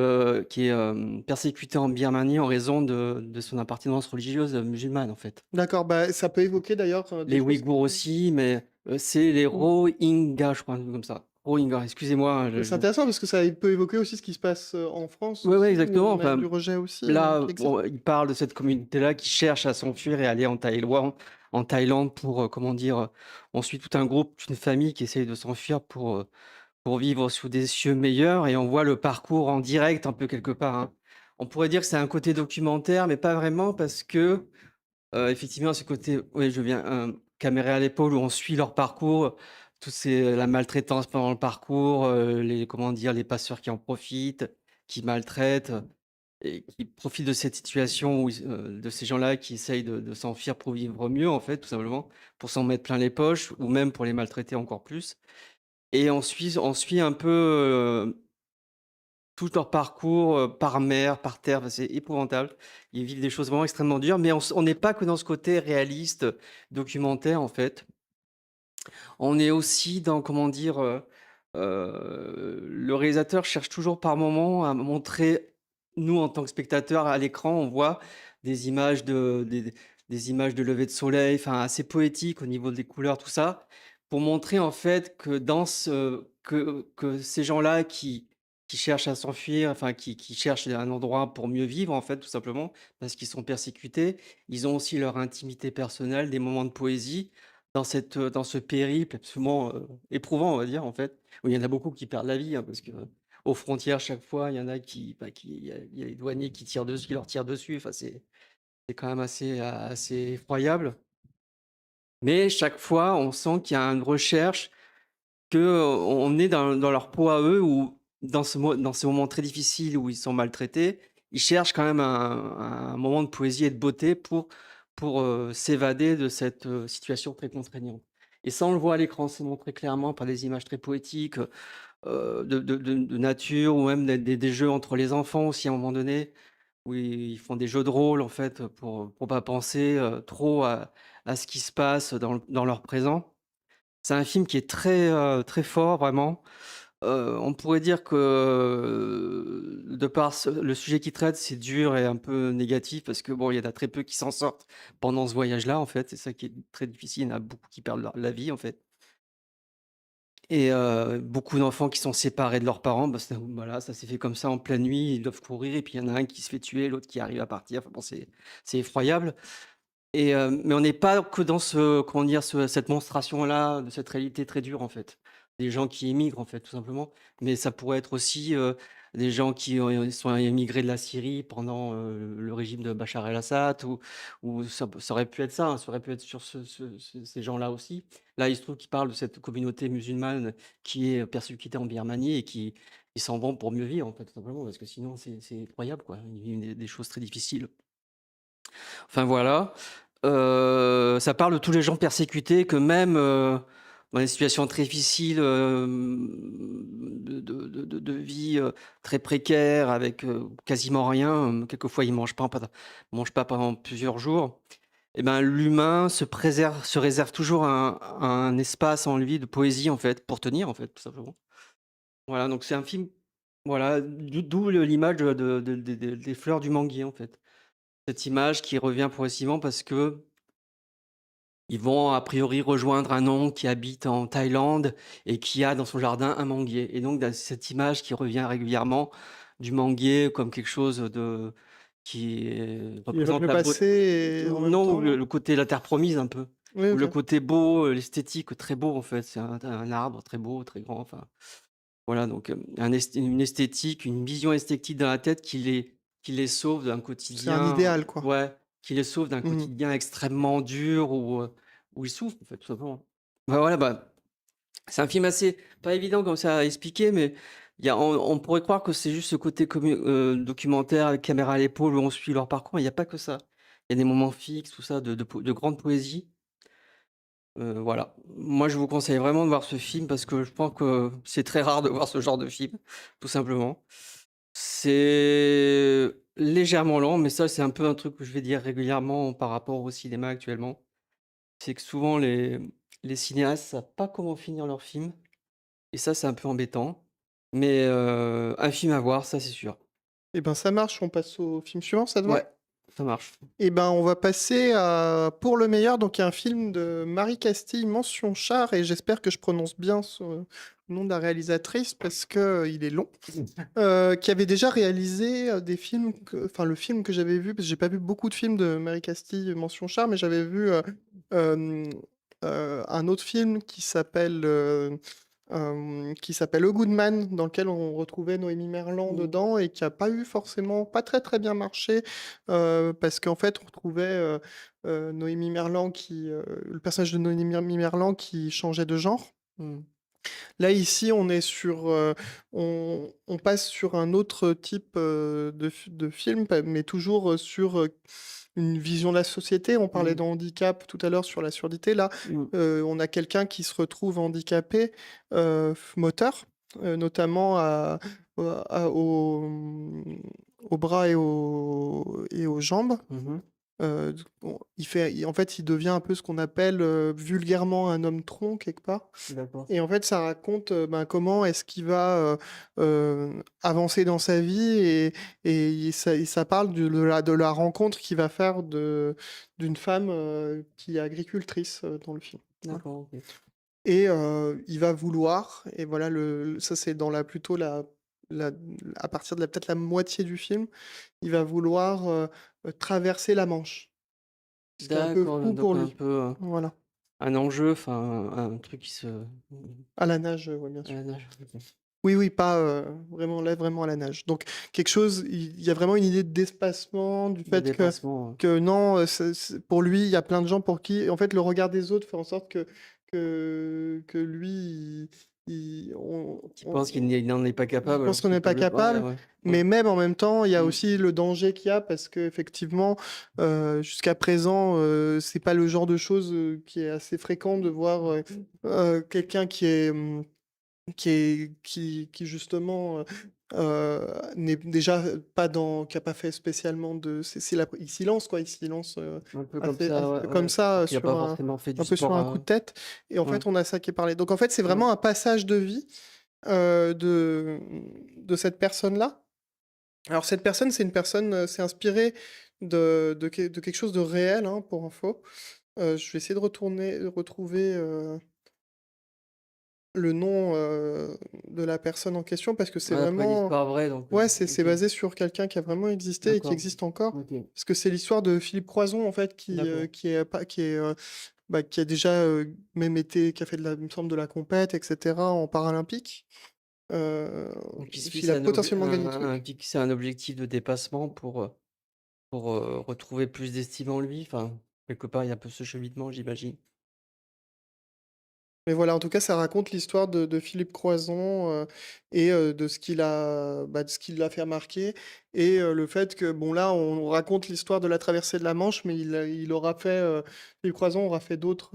persécutée en Birmanie en raison de son appartenance religieuse, musulmane, en fait. D'accord, bah, ça peut évoquer d'ailleurs des Les choses Ouïghours qui... aussi, mais, c'est les Mm. Rohingyas, je crois, un truc comme ça. Rohingyas, excusez-moi, hein, Mais c'est intéressant parce que ça peut évoquer aussi ce qui se passe en France ouais, ouais, aussi, où exactement, on a du enfin, rejet aussi là, qui existe. bon, il parle de cette communauté-là qui cherche à s'enfuir et aller en Thaïlande pour, comment dire, on suit tout un groupe, une famille qui essaye de s'enfuir pour vivre sous des cieux meilleurs et on voit le parcours en direct un peu quelque part, hein. On pourrait dire que c'est un côté documentaire, mais pas vraiment parce que, effectivement, ce côté, oui, je viens, caméra à l'épaule où on suit leur parcours, Tous ces la maltraitance pendant le parcours, les comment dire? Les passeurs qui en profitent, qui maltraitent, et qui profitent de cette situation où de ces gens-là qui essayent de s'enfuir pour vivre mieux, en fait, tout simplement, pour s'en mettre plein les poches ou même pour les maltraiter encore plus. Et on suit un peu, tout leur parcours, par mer, par terre, enfin, c'est épouvantable. Ils vivent des choses vraiment extrêmement dures, mais on n'est pas que dans ce côté réaliste, documentaire, en fait. On est aussi dans, comment dire? Le réalisateur cherche toujours par moment à montrer, nous, en tant que spectateurs, à l'écran, on voit des images des images de lever de soleil, enfin, assez poétiques au niveau des couleurs, tout ça, pour montrer, en fait, que dans ce que ces gens-là qui cherchent à s'enfuir, enfin, qui cherchent un endroit pour mieux vivre, en fait, tout simplement, parce qu'ils sont persécutés, ils ont aussi leur intimité personnelle, des moments de poésie dans ce périple absolument, éprouvant, on va dire, en fait, où il y en a beaucoup qui perdent la vie, hein, parce que, aux frontières, chaque fois, il y en a il y a les douaniers qui leur tirent dessus, enfin, c'est quand même assez effroyable. Mais chaque fois, on sent qu'il y a une recherche, on est dans leur peau à eux, ou dans ces moments très difficiles où ils sont maltraités, ils cherchent quand même un moment de poésie et de beauté pour s'évader de cette, situation très contraignante. Et ça, on le voit à l'écran, c'est montré clairement par des images très poétiques, de nature, ou même des jeux entre les enfants aussi à un moment donné, où ils font des jeux de rôle en fait, pour pas penser, trop à ce qui se passe dans leur présent. C'est un film qui est très fort vraiment. On pourrait dire que, de par le sujet qu'il traite, c'est dur et un peu négatif parce que bon, il y en a très peu qui s'en sortent pendant ce voyage-là, en fait. C'est ça qui est très difficile. Il y en a beaucoup qui perdent la vie, en fait, et beaucoup d'enfants qui sont séparés de leurs parents, bah, voilà, ça s'est fait comme ça en pleine nuit. Ils doivent courir et puis il y en a un qui se fait tuer, l'autre qui arrive à partir. Enfin bon, c'est effroyable. Et mais on n'est pas que dans comment dire? Cette monstration-là, de cette réalité très dure, en fait. Des gens qui émigrent, en fait, tout simplement. Mais ça pourrait être aussi, des gens qui ont sont émigrés de la Syrie pendant, le régime de Bachar el-Assad, ou ça aurait pu être ça, hein, ça aurait pu être sur ces gens-là aussi. Là, il se trouve qu'il parle de cette communauté musulmane qui est persécutée en Birmanie et qui ils s'en vont pour mieux vivre, en fait, tout simplement, parce que sinon c'est effroyable, quoi. Ils vivent des choses très difficiles. Enfin voilà, ça parle de tous les gens persécutés, que même, dans des situations très difficiles, de vie, très précaires, avec, quasiment rien, quelquefois ils mangent pas pendant plusieurs jours, et ben, l'humain se réserve toujours un espace en lui de poésie, en fait, pour tenir, en fait, tout simplement. Voilà, donc c'est un film, voilà, d'où l'image des fleurs du manguier, en fait. Cette image qui revient progressivement parce que ils vont a priori rejoindre un oncle qui habite en Thaïlande et qui a dans son jardin un manguier, et donc cette image qui revient régulièrement du manguier comme quelque chose qui Qui évoque représente le la beau passé et en même non, temps, non? le côté la terre promise un peu, Oui, ou le OK. côté beau, l'esthétique très beau en fait. C'est un arbre très beau, très grand, enfin voilà, donc une esthétique, une vision esthétique dans la tête qui les sauve d'un C'est un quotidien, idéal, quoi. ouais, qui les sauve d'un Mmh. quotidien extrêmement dur où ils souffrent, en fait, tout simplement. Bah, voilà, bah, c'est un film assez pas évident comme ça à expliquer, mais on pourrait croire que c'est juste ce côté documentaire avec caméra à l'épaule où on suit leur parcours, mais il y a pas que ça. Il y a des moments fixes, tout ça, de grande poésie. Voilà. Moi, je vous conseille vraiment de voir ce film parce que je pense que c'est très rare de voir ce genre de film, tout simplement. C'est légèrement lent, mais ça, c'est un peu un truc que je vais dire régulièrement par rapport au cinéma actuellement. C'est que souvent les cinéastes savent pas comment finir leur film, et ça, c'est un peu embêtant. Mais un film à voir, ça, c'est sûr. Et ben, ça marche, on passe au film suivant, ça te va? Ouais, ça marche. Et ben, on va passer à Pour le meilleur, donc il y a un film de Marie Castille, mention Char, et j'espère que je prononce bien le nom de la réalisatrice parce que il est long. Qui avait déjà réalisé des films, enfin le film que j'avais vu, parce que j'ai pas vu beaucoup de films de Marie Castille, mention Char, mais j'avais vu euh, un autre film qui s'appelle A Good Man, dans lequel on retrouvait Noémie Merlan Mmh. dedans et qui a pas eu forcément, pas très très bien marché, parce qu'en fait on retrouvait Noémie Merlan le personnage de Noémie Merlan qui changeait de genre. Mmh. Là, ici, on est sur, on passe sur un autre type, de film, mais toujours, sur, une vision de la société. On parlait Mmh. de handicap tout à l'heure sur la surdité. Là, Mmh. on a quelqu'un qui se retrouve handicapé, moteur, notamment aux bras et aux jambes. Mmh mh. Bon, en fait, il devient un peu ce qu'on appelle, vulgairement un homme tronc quelque part. D'accord. Et en fait, ça raconte, ben, comment est-ce qu'il va, avancer dans sa vie et ça parle de la rencontre qu'il va faire d'une femme, qui est agricultrice, dans le film. Voilà. D'accord, OK. Et il va vouloir et voilà ça c'est dans la plutôt la à partir de peut-être la moitié du film, il va vouloir, traverser la Manche. Ce qui est un peu D'accord, fou pour donc un lui. peu, Voilà. un enjeu, enfin un truc qui se À la nage, ouais, bien à sûr. la nage, OK. Oui, oui, pas, vraiment là, vraiment à la nage. Donc quelque chose il y a vraiment une idée d'espacement, du De fait que dépassement, que non, c'est pour lui, il y a plein de gens pour qui en fait, le regard des autres fait en sorte que lui, qui pense qu'il n'en est pas il capable pense alors qu'on qu'il n'est peut pas le ouais, capable, ouais, ouais. mais même en même temps, il y a Mmh. aussi le danger qu'il y a parce qu'effectivement, jusqu'à présent, c'est pas le genre de choses, qui est assez fréquent de voir, quelqu'un qui justement, n'est déjà pas qui a pas fait spécialement de c'est la il s'y lance quoi, il s'y lance, Un peu comme assez ça, ouais, comme ouais. ça, Alors qu'il a pas forcément fait du un peu sur sport, un coup de tête et en ouais, fait, on a ça qui est parlé. Donc en fait, c'est ouais. vraiment un passage de vie, de cette personne-là. Alors cette personne, c'est une personne, c'est inspiré de quelque chose de réel, hein, pour info. Je vais essayer de retrouver, le nom, de la personne en question parce que c'est Ouais, après une vraiment histoire vraie donc ouais, c'est OK, basé sur quelqu'un qui a vraiment existé et qui d'accord. existe encore. OK. Parce que c'est l'histoire de Philippe Croison, en fait, D'accord. qui a déjà, même qui a fait il me semble de la compète et cetera en paralympique. Heu, Donc il se il fixe a potentiellement gagné des trucs. un objectif de dépassement pour, retrouver plus d'estime en lui, enfin, quelque part il y a un peu ce cheminement, j'imagine. Mais voilà, en tout cas, ça raconte l'histoire de Philippe Croison, et de ce qui l'a fait remarquer et le fait que, bon, là, on raconte l'histoire de la traversée de la Manche, mais il aura fait, Philippe Croison aura fait d'autres,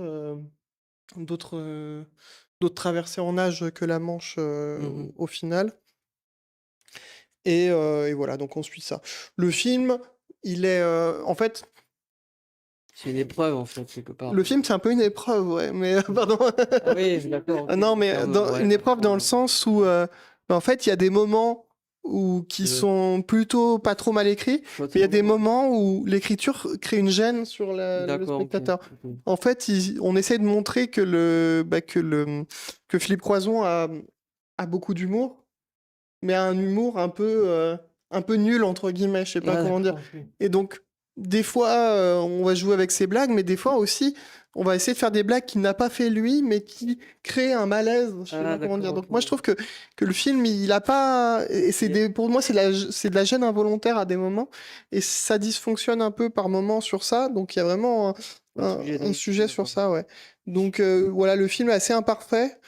d'autres traversées en nage que la Manche, Mmh mh. au final et voilà, donc on suit ça. Le film, il est, en fait, C'est une épreuve en fait, quelque part. le film, c'est un peu une épreuve, ouais, mais pardon. Ah oui, d'accord, OK, Ah non, c'est mais comme, dans ouais, une épreuve dans le sens où, en fait, il y a des moments qui de sont plutôt pas trop mal écrits, mais il y a des flottement. moments où l'écriture crée une gêne sur le D'accord, OK, spectateur. OK. En fait, on essaie de montrer que Philippe Croison a beaucoup d'humour, mais un humour un peu «nul» entre guillemets, je sais pas Ah comment dire. d'accord, OK. Et donc, des fois, on va jouer avec ses blagues, mais des fois aussi, on va essayer de faire des blagues qu'il n'a pas fait lui, mais qui créent un malaise, je sais Ah pas comment d'accord, dire. OK, Donc moi, je trouve ouais. que le film, il a pas et Et pour moi, c'est de la gêne involontaire à des moments et ça dysfonctionne un peu par moments sur ça, donc il y a vraiment un sujet un dans le sujet film, sur quoi. ça, ouais. Donc voilà, le film est assez imparfait.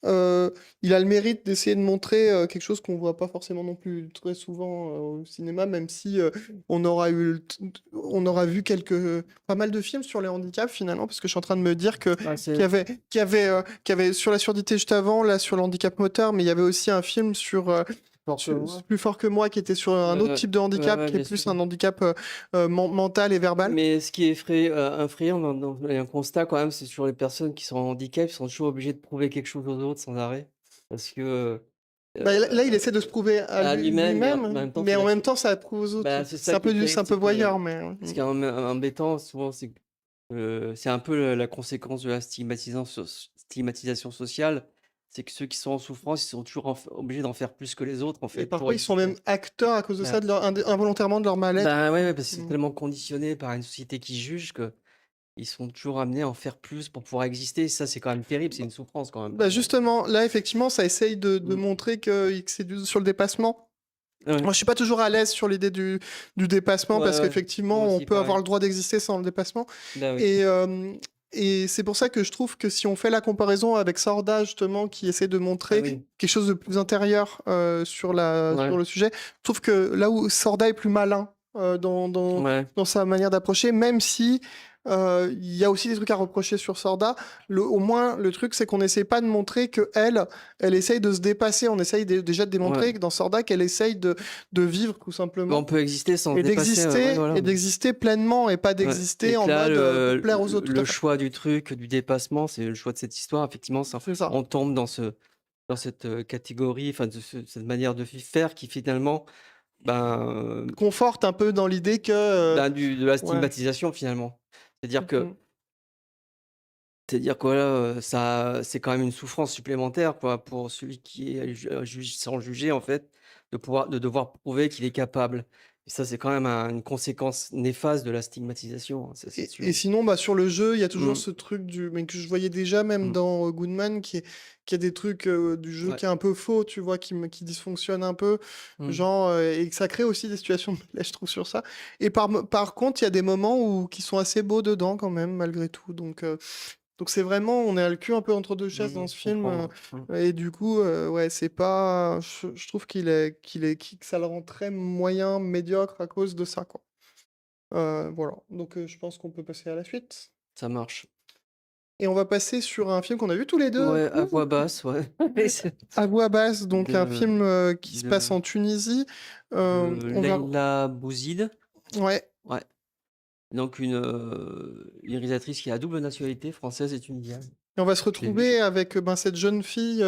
Il a le mérite d'essayer de montrer, quelque chose qu'on voit pas forcément non plus très souvent, au cinéma, même si, on aura vu pas mal de films sur les handicaps finalement, parce que je suis en train de me dire Bah, qu'il y c'est avait qu'il y avait sur la surdité juste avant, là, sur le handicap moteur, mais il y avait aussi un film fort que moi. Plus fort que moi, qui était sur un autre type de Ouais, handicap, ouais, qui est bien plus sûr. un handicap, mental et verbal. Mais ce qui est effrayant dans il y a un constat quand même, c'est sur les personnes qui sont en handicap, ils sont toujours obligés de prouver quelque chose aux autres sans arrêt. Parce que, Bah, là, il essaie de se prouver à à lui-même, mais en lui-même, même temps, mais c'est en la même temps, ça prouve aux autres. bah, c'est ça qui est C'est un terrible, peu c'est que voyeur, mais ce qui est embêtant souvent, c'est que, c'est un peu la conséquence de la stigmatisation sociale. C'est que ceux qui sont en souffrance, ils sont toujours obligés d'en faire plus que les autres, en et fait, pour parfois, ils sont exister. même acteurs à cause de ça, Bah involontairement de leur mal-être. bah, ouais, ouais, parce qu'ils sont Mmh. tellement conditionnés par une société qui juge qu'ils sont toujours amenés à en faire plus pour pouvoir exister. Ça, c'est quand même terrible, c'est une souffrance quand même Bah, pour moi. justement, là, effectivement, ça essaye de Mmh. montrer que c'est sur le dépassement. Ouais. Moi, je suis pas toujours à l'aise sur l'idée du dépassement Ouais, parce ouais. Moi qu'effectivement, on aussi, peut avoir pareil. le droit d'exister sans le dépassement. Bah oui. Et, Et c'est pour ça que je trouve que si on fait la comparaison avec Sorda, justement, qui essaie de Ah montrer oui, quelque chose de plus intérieur sur ouais, le sujet, je trouve que là où Sorda est plus malin ouais, dans sa manière d'approcher, même si il y a aussi des trucs à reprocher sur Sorda, au moins le truc c'est qu'on n'essaie pas de montrer que elle essaye de se dépasser. On essaye déjà de ouais. démontrer que dans Sorda qu'elle essaye de vivre tout Mais on simplement peut exister sans se dépasser, ouais, voilà. et d'exister pleinement et pas Ouais et d'exister en que là, mode pour plaire aux autres. Tout à le fait. choix du truc, du dépassement, c'est le choix de cette histoire. Effectivement, ça C'est ça. on tombe dans cette, catégorie, enfin, de cette manière de faire qui finalement, ben, Conforte un peu dans l'idée que ben, du de la ouais. stigmatisation finalement. C'est-à-dire que Mmh. c'est-à-dire que voilà, ça c'est quand même une souffrance supplémentaire quoi, pour celui qui est juge sans juger en fait, de devoir prouver qu'il est capable et ça, c'est quand même une conséquence néfaste de la stigmatisation, hein, ça c'est Et sûr. sinon, bah, sur le jeu, il y a toujours Mmh, ce truc mais que je voyais déjà même mmh, dans Goodman, qui a des trucs du jeu ouais, qui est un peu faux, tu vois, qui dysfonctionne un peu, mmh. genre, et que ça crée aussi des situations de malaise, je trouve, sur ça. Et par contre, il y a des moments qui sont assez beaux dedans quand même, malgré tout. Donc c'est vraiment, on est à le cul un peu entre deux chaises dans Mmh, ce je film. comprends, ouais. Mmh. Et du coup, ouais, c'est pas. Je trouve que ça le rend très moyen, médiocre à cause de ça, quoi. Voilà. Donc je pense qu'on peut passer à la suite. Ça marche. Et on va passer sur un film qu'on a vu tous les deux. Ouais, à voix basse, ouais. Et c'est À voix basse, donc un de film qui se passe de en Tunisie. de On va. Leïla Bouzid. Ouais. Ouais, donc une réalisatrice qui a double nationalité, française et tunisienne. Et on va se Je l'ai vue. retrouver avec ben, cette jeune fille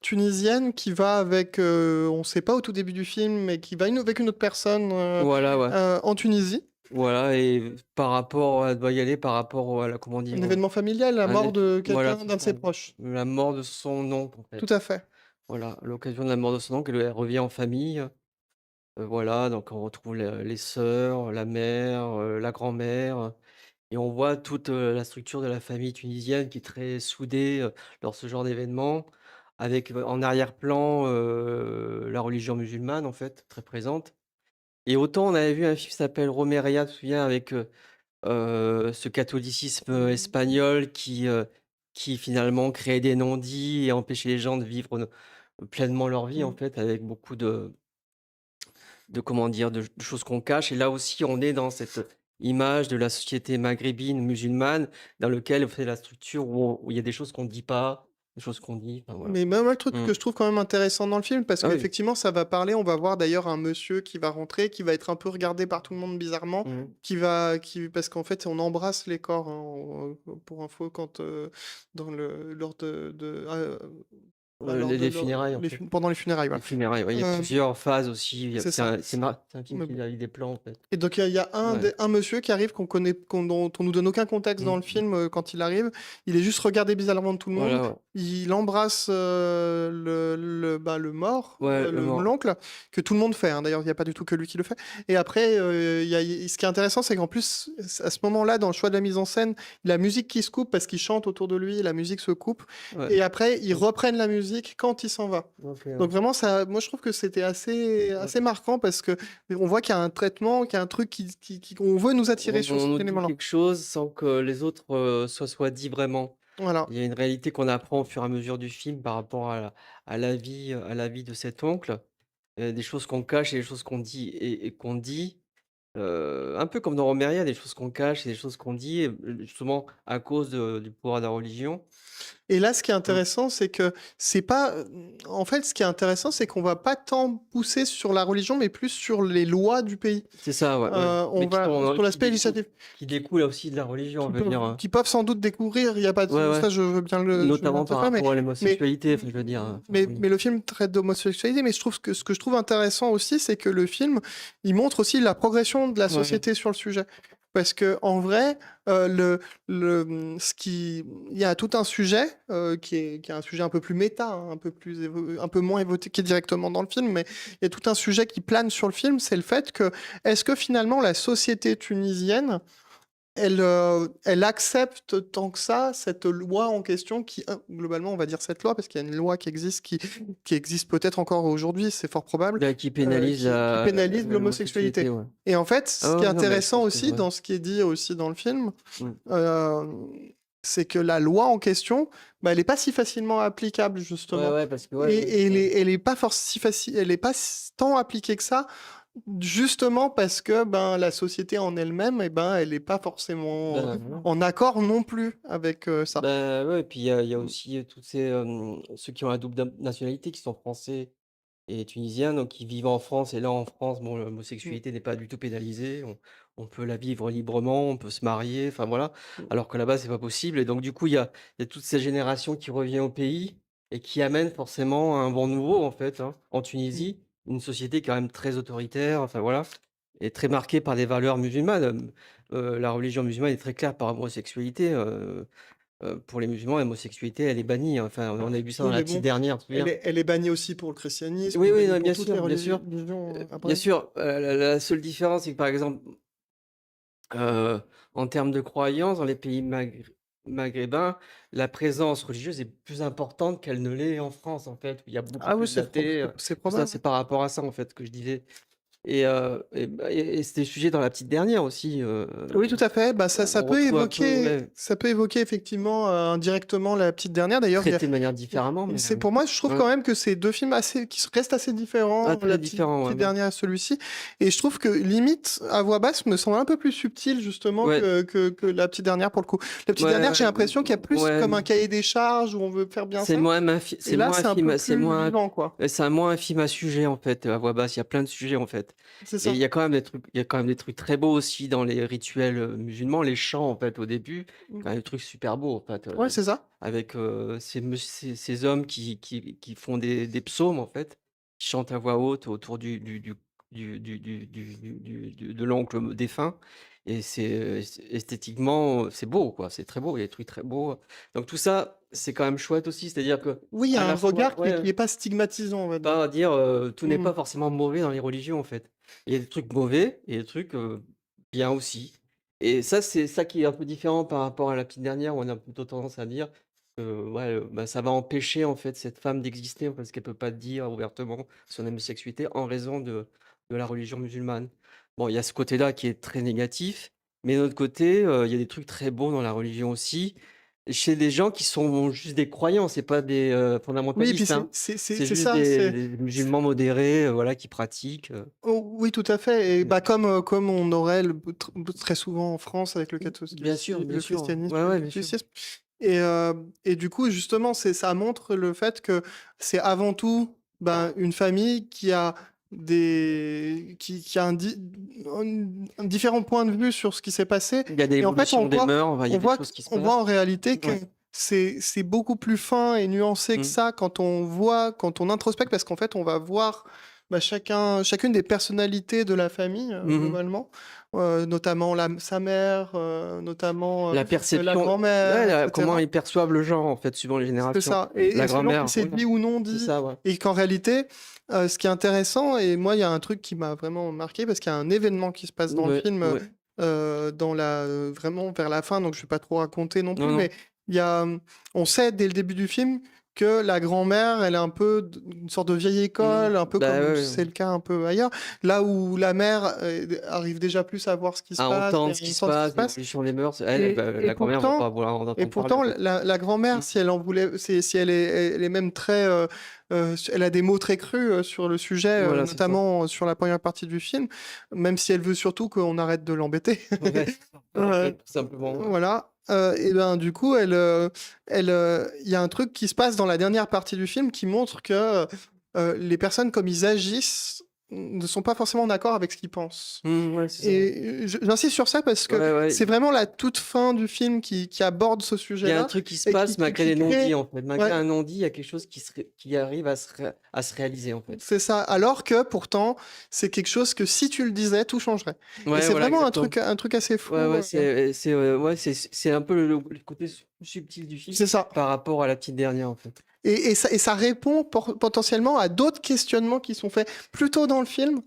tunisienne qui va avec, on ne sait pas au tout début du film, mais qui va avec une autre personne Voilà, ouais. en Tunisie. Voilà et par rapport elle doit y aller par rapport à la comment Un dire? événement familial, la Un mort é de voilà, quelqu'un, c'est d'un de ses ça. proches. La mort de son oncle, en Tout fait. à fait. Voilà, à l'occasion de la mort de son oncle, elle revient en famille, voilà, donc on retrouve les sœurs, la mère, la grand-mère. Et on voit toute, la structure de la famille tunisienne qui est très soudée, lors de ce genre d'événement, avec, en arrière-plan, la religion musulmane, en fait, très présente. Et autant on avait vu un film qui s'appelle Romeria, tu te souviens? Avec, ce catholicisme, espagnol qui finalement créait des non-dits et empêchait les gens de vivre, pleinement leur vie, en Mmh. fait, avec beaucoup de comment dire? De choses qu'on cache et là aussi on est dans cette image de la société maghrébine musulmane dans lequel fait la structure où il y a des choses qu'on ne dit pas, des choses qu'on dit, enfin voilà. Mais même le truc Mmh. que je trouve quand même intéressant dans le film, parce Ah oui. qu'effectivement, ça va parler, on va voir d'ailleurs un monsieur qui va rentrer, qui va être un peu regardé par tout le monde bizarrement, Mmh. parce qu'en fait, on embrasse les corps, hein, pour info, lors Les funérailles en fait. pendant les funérailles, Les voilà. funérailles, ouais, il y a Euh, plusieurs phases aussi, il y a c'est ça. c'est un film qui a eu des plans en fait. Et donc il y a Ouais. un monsieur qui arrive dont on nous donne aucun contexte dans Mmh le mh. film quand il arrive. Il est juste regardé bizarrement de tout le monde. Voilà, ouais. Il embrasse le mort, Ouais, le mort. l'oncle, que tout le monde fait, hein. D'ailleurs, il n'y a pas du tout que lui qui le fait. Et après, ce qui est intéressant, c'est qu'en plus, à ce moment-là, dans le choix de la mise en scène, la musique qui se coupe parce qu'il chante autour de lui, la musique se coupe. Ouais. Et après, ils Mmh. reprennent la musique quand il s'en va. OK, Donc ouais. vraiment, moi je trouve que c'était Ouais. assez marquant parce que on voit qu'il y a un traitement, qu'il y a un truc on veut nous attirer sur On cet nous dit élément-là. quelque chose sans que les autres, soient dit vraiment. Voilà. Il y a une réalité qu'on apprend au fur et à mesure du film par rapport à la vie de cet oncle, des choses qu'on cache et des choses qu'on dit et qu'on dit, un peu comme dans Romeria, des choses qu'on cache et des choses qu'on dit, justement à cause du pouvoir de la religion. Et là, ce qui est Mmh. intéressant, c'est que c'est pas, en fait, ce qui est intéressant, c'est qu'on va pas tant pousser sur la religion, mais plus sur les lois du pays. C'est ça, ouais, ouais, On mais qui va sont sur l'aspect législatif, qui découlent aussi de la religion, je veux dire, qui peuvent sans doute découvrir, il y a pas ouais, de ouais, ça, je veux bien notamment te le par faire, rapport à mais l'homosexualité, enfin, je veux dire, enfin, oui. mais le film traite d'homosexualité, mais je trouve que ce que je trouve intéressant aussi, c'est que le film, il montre aussi la progression de la Ouais, société sur le sujet. Parce que en vrai, il y a tout un sujet qui est un sujet un peu plus méta, hein, un peu moins évoqué directement dans le film, mais il y a tout un sujet qui plane sur le film, c'est le fait que est-ce que finalement la société tunisienne elle accepte tant que ça cette loi en question qui, globalement, on va dire cette loi, parce qu'il y a une loi qui existe peut-être encore aujourd'hui, c'est fort probable, bah, qui pénalise qui pénalise l'homosexualité, l'homosexualité. ouais. Et en fait, ce Ah qui est ouais, non, mais je intéressant pense que aussi ouais. dans ce qui est dit aussi dans le film, Mmh. euh, c'est que la loi en question, bah, elle est pas si facilement applicable Ouais, justement ouais, parce que et ouais, et elle est pas si facile, elle est pas tant appliquée que ça, justement parce que, ben, la société en elle-même et ben, elle est pas forcément, ben, voilà. en accord non plus avec, ça. Ben, ouais, et puis il y a Mmh. aussi, toutes ces, ceux qui ont la double nationalité, qui sont français et tunisien, donc qui vivent en France et là, en France, bon, Mmh. l'homosexualité n'est pas du tout pénalisée. On peut la vivre librement, on peut se marier, enfin voilà. Mmh. Alors que là-bas, c'est pas possible et donc du coup, il y a toute cette génération qui revient au pays et qui amène forcément un vent nouveau, en fait, hein. En Mmh. Tunisie, une société quand même très autoritaire, enfin voilà, et très marquée par des valeurs musulmanes. La religion musulmane est très claire par rapport aux sexualités. Pour les musulmans, l'homosexualité, elle est bannie, hein. Enfin, on a vu ça dans Oui, la mais petite bon, dernière, tu te souviens? elle est bannie aussi pour le christianisme, elle Oui, est oui, bannie non, pour bien toutes les sûr, bien sûr. religions, Bien après. sûr, la seule différence, c'est que, par exemple, heu, en termes de croyances, dans les pays maghrébins, la présence religieuse est plus importante qu'elle ne l'est en France, en fait, où il y a beaucoup Ah oui, plus d'athées, c'est tout ça. probable, C'est ouais. par rapport à ça, en fait, que je disais et c'était le sujet dans la petite dernière aussi, Oui, tout à fait. Bah, ça on peut retrouve un peu, évoquer ouais, effectivement, indirectement la petite dernière. D'ailleurs, il y a traité de manière différemment, mais c'est pour moi, je trouve ouais. quand même que c'est 2 films restent assez Ah, différents, très la différent, ouais, petite ouais. dernière et celui-ci et je trouve que limite, À voix basse me semble un peu plus subtil justement Ouais, que la petite dernière pour le coup. La petite ouais, dernière, j'ai ouais, l'impression qu'il y a plus ouais. comme un cahier des charges où on veut faire bien ça et C'est là, moins un c'est un film peu c'est plus moins vivant, quoi. c'est un moins un film à sujet, en fait, à voix basse. Il y a plein de sujets, en fait C'est et ça. il y a quand même des trucs très beaux aussi dans les rituels, musulmans. Les chants, en fait, au début, Mmh. quand même des trucs super beaux, en fait, Ouais, c'est ça. avec, ces hommes qui font des psaumes, en fait, qui chantent à voix haute autour de l'oncle défunt et c'est esthétiquement, c'est beau, quoi. C'est très beau, il y a des trucs très beaux. Donc tout ça, c'est quand même chouette aussi, c'est-à-dire Oui, il y qu'à a un la fois regard qui ouais, est pas stigmatisant, on va dire. pas dire, tout n'est Mmh. pas forcément mauvais dans les religions, en fait. Il y a des trucs mauvais et des trucs, bien aussi et ça, c'est ça qui est un peu différent par rapport à la petite dernière où on a plutôt tendance à dire que, ouais, bah, ça va empêcher, en fait, cette femme d'exister parce qu'elle peut pas dire ouvertement son homosexualité en raison de la religion musulmane. Bon, il y a ce côté-là qui est très négatif, mais d'un autre côté, il y a des trucs très beaux dans la religion aussi, chez des gens qui sont juste des croyants, c'est pas des, Oui et puis fondamentalistes, hein. C'est c'est juste ça, des musulmans modérés, voilà, qui pratiquent, oh oui, tout à fait et mmh. bah, comme on aurait très souvent en France avec Bien le sûr. christianisme Ouais, et le ouais, bien sûr. catholicisme et du coup, justement, ça montre le fait que c'est avant tout, ben, une famille qui a qui a un différent point de vue sur ce qui s'est passé Il y a des et en fait, évolutions des mœurs, enfin, il y a des choses qui se on voit passent. en réalité que Ouais. c'est beaucoup plus fin et nuancé que Mmh. ça quand on introspecte parce qu'en fait, on va voir, bah, chacune des personnalités de la famille, Mmh mh. globalement, notamment sa mère, notamment, La la perception ouais, grand-mère et la comment cetera. ils perçoivent le genre, en fait, suivant les C'est générations. ça La et selon que grand-mère, c'est voilà, dit ou non c'est dit ça, ouais. et qu'en réalité, ce qui est intéressant et moi, il y a un truc qui m'a vraiment marqué parce qu'il y a un événement qui se passe dans le Ouais, film, ouais. vraiment vers la fin, donc je vais pas trop raconter non Non, plus, non. mais il y a, on sait dès le début du film que la grand-mère, elle est un peu une sorte de vieille Mmh. école, un peu Bah, comme ouais, c'est le cas un peu ailleurs. Là où la mère, arrive déjà plus à voir ce qui se à passe et entendre à ce qui se entendre ce qui se passe, passe l'évolution des mœurs, elle, et va et la grand-mère va pourtant pas vouloir en et entendre parler, pourtant en fait. la grand-mère, Mmh. si elle en voulait si elle est même très, elle a des mots très crus, sur le sujet, Voilà, c'est ça. notamment sur la première partie du film, même si elle veut surtout qu'on arrête de l'embêter. Ouais, en fait, tout simplement, ouais. Voilà, et ben, du coup, il y a un truc qui se passe dans la dernière partie du film qui montre que, les personnes, comme ils agissent, ne sont pas forcément en accord avec ce qu'ils pensent. Mmh, ouais, c'est ça. Et j'insiste sur ça parce que Ouais, ouais. c'est vraiment la toute fin du film qui aborde ce Il y a un sujet-là truc qui se et passe malgré qui les non-dits, crée en fait. Malgré ouais, un non-dit, il y a quelque chose qui arrive à se réaliser, en fait. c'est ça. Alors que pourtant, c'est quelque chose que si tu le disais, tout changerait. Et Ouais, c'est voilà, vraiment exactement. un truc assez Ouais, fou, ouais, ouais, c'est un peu le côté subtil du film c'est ça. par rapport à la petite dernière, en fait. Et ça répond potentiellement à d'autres questionnements qui sont faits plus tôt dans le film.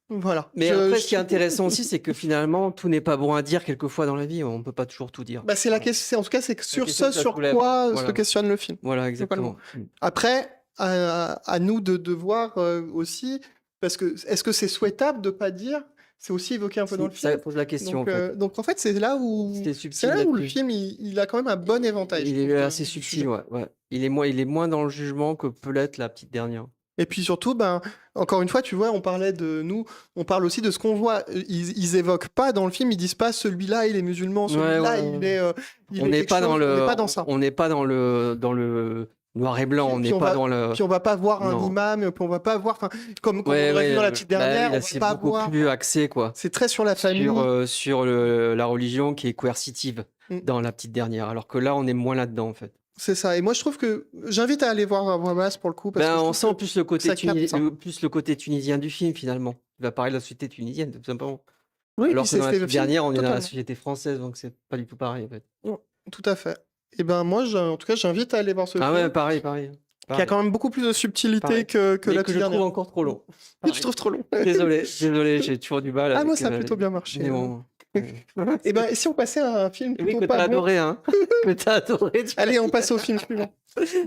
Voilà. Mais après, ce qui est intéressant aussi, c'est que finalement, tout n'est pas bon à dire quelquefois dans la vie. On peut pas toujours tout dire. Bah, Voilà. en tout cas, c'est La sur question ce que ça sur soulève. quoi se Voilà. questionne le film, Voilà, globalement. exactement. Mmh. Après, à nous de voir, aussi, parce que est-ce que c'est souhaitable de pas dire c'est aussi évoqué un peu dans Si, le ça film. pose la question, en fait. Donc en fait, C'est c'est subtil là où le là-dessus. film, il a quand même un bon éventail, je Il trouve, est assez du subtil, sujet. ouais, ouais. Il est moins dans le jugement que peut l'être la petite dernière. Et puis surtout, ben, encore une fois, tu vois, on parlait de nous, on parle aussi de ce qu'on voit. Ils évoquent pas dans le film, ils disent pas celui-là il est musulman, Ouais, celui-là ouais, ouais. il est quelque chose. On n'est pas dans ça. On n'est pas dans le noir et blanc, Puis, on puis n'est on pas va, dans le puis on va pas voir un non. imam, puis on va pas voir, enfin, comme on Ouais, aurait vu ouais, dans la petite bah oui, dernière, on là, va c'est pas beaucoup voir. plus axé, quoi, C'est très sur la famille. sur la religion qui est coercitive Mm. dans la petite dernière, alors que là, on est moins là-dedans, en fait. C'est ça. Et moi, je trouve que j'invite à aller voir à voix basse pour le coup, parce que Ben, je on trouve sent plus le que côté ça capte ça. plus le côté tunisien du film, finalement. Il va parler de la société tunisienne, tout simplement. Oui, et puis Alors que dans la c'est le petite film dernière, on est dans la totalement. société française, donc c'est pas du tout pareil, en fait. Mm, tout à fait. Et ben moi, en tout cas, j'invite à aller voir ce Ah ouais, film, pareil, qui a quand même beaucoup plus de subtilité pareil. que Mais la que petite je trouve dernière. encore trop long. Et tu Pareil. trouves trop long. Désolé, j'ai toujours du mal Ah, moi, avec, ça a plutôt bien marché. mais bon, Et ben, et si on passait à un film oui, plutôt que pas t'as bon? adoré, hein? Que t'as adoré, tu Allez, on passe au film suivant.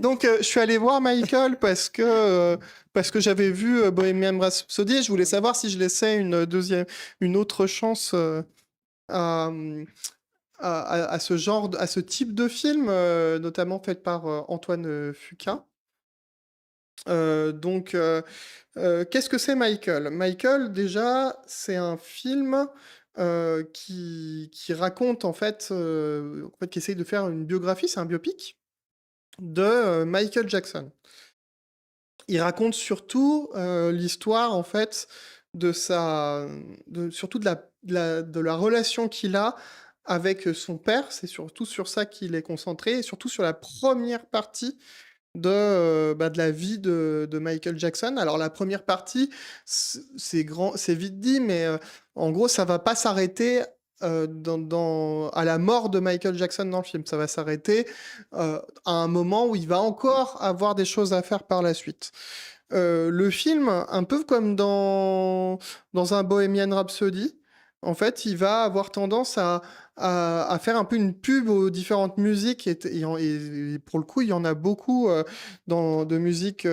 Donc, je suis allé voir Michael parce que j'avais vu Bohemian Rhapsody et je voulais savoir si je laissais une autre chance à, à ce genre, à ce type de film, notamment fait par Antoine Fuqua. Qu'est-ce que c'est Michael? Michael, déjà, c'est un film qui raconte, en fait, qui essaye de faire une biographie, c'est un biopic de Michael Jackson. Il raconte surtout l'histoire, en fait, surtout de la relation qu'il a avec son père. C'est surtout sur ça qu'il est concentré, et surtout sur la première partie de la vie de Michael Jackson. Alors la première partie, c'est vite dit, mais en gros, ça va pas s'arrêter à la mort de Michael Jackson dans le film. Ça va s'arrêter à un moment où il va encore avoir des choses à faire par la suite. Le film, un peu comme dans un Bohemian Rhapsody, en fait, il va avoir tendance à faire un peu une pub aux différentes musiques. Et pour le coup, il y en a beaucoup de musique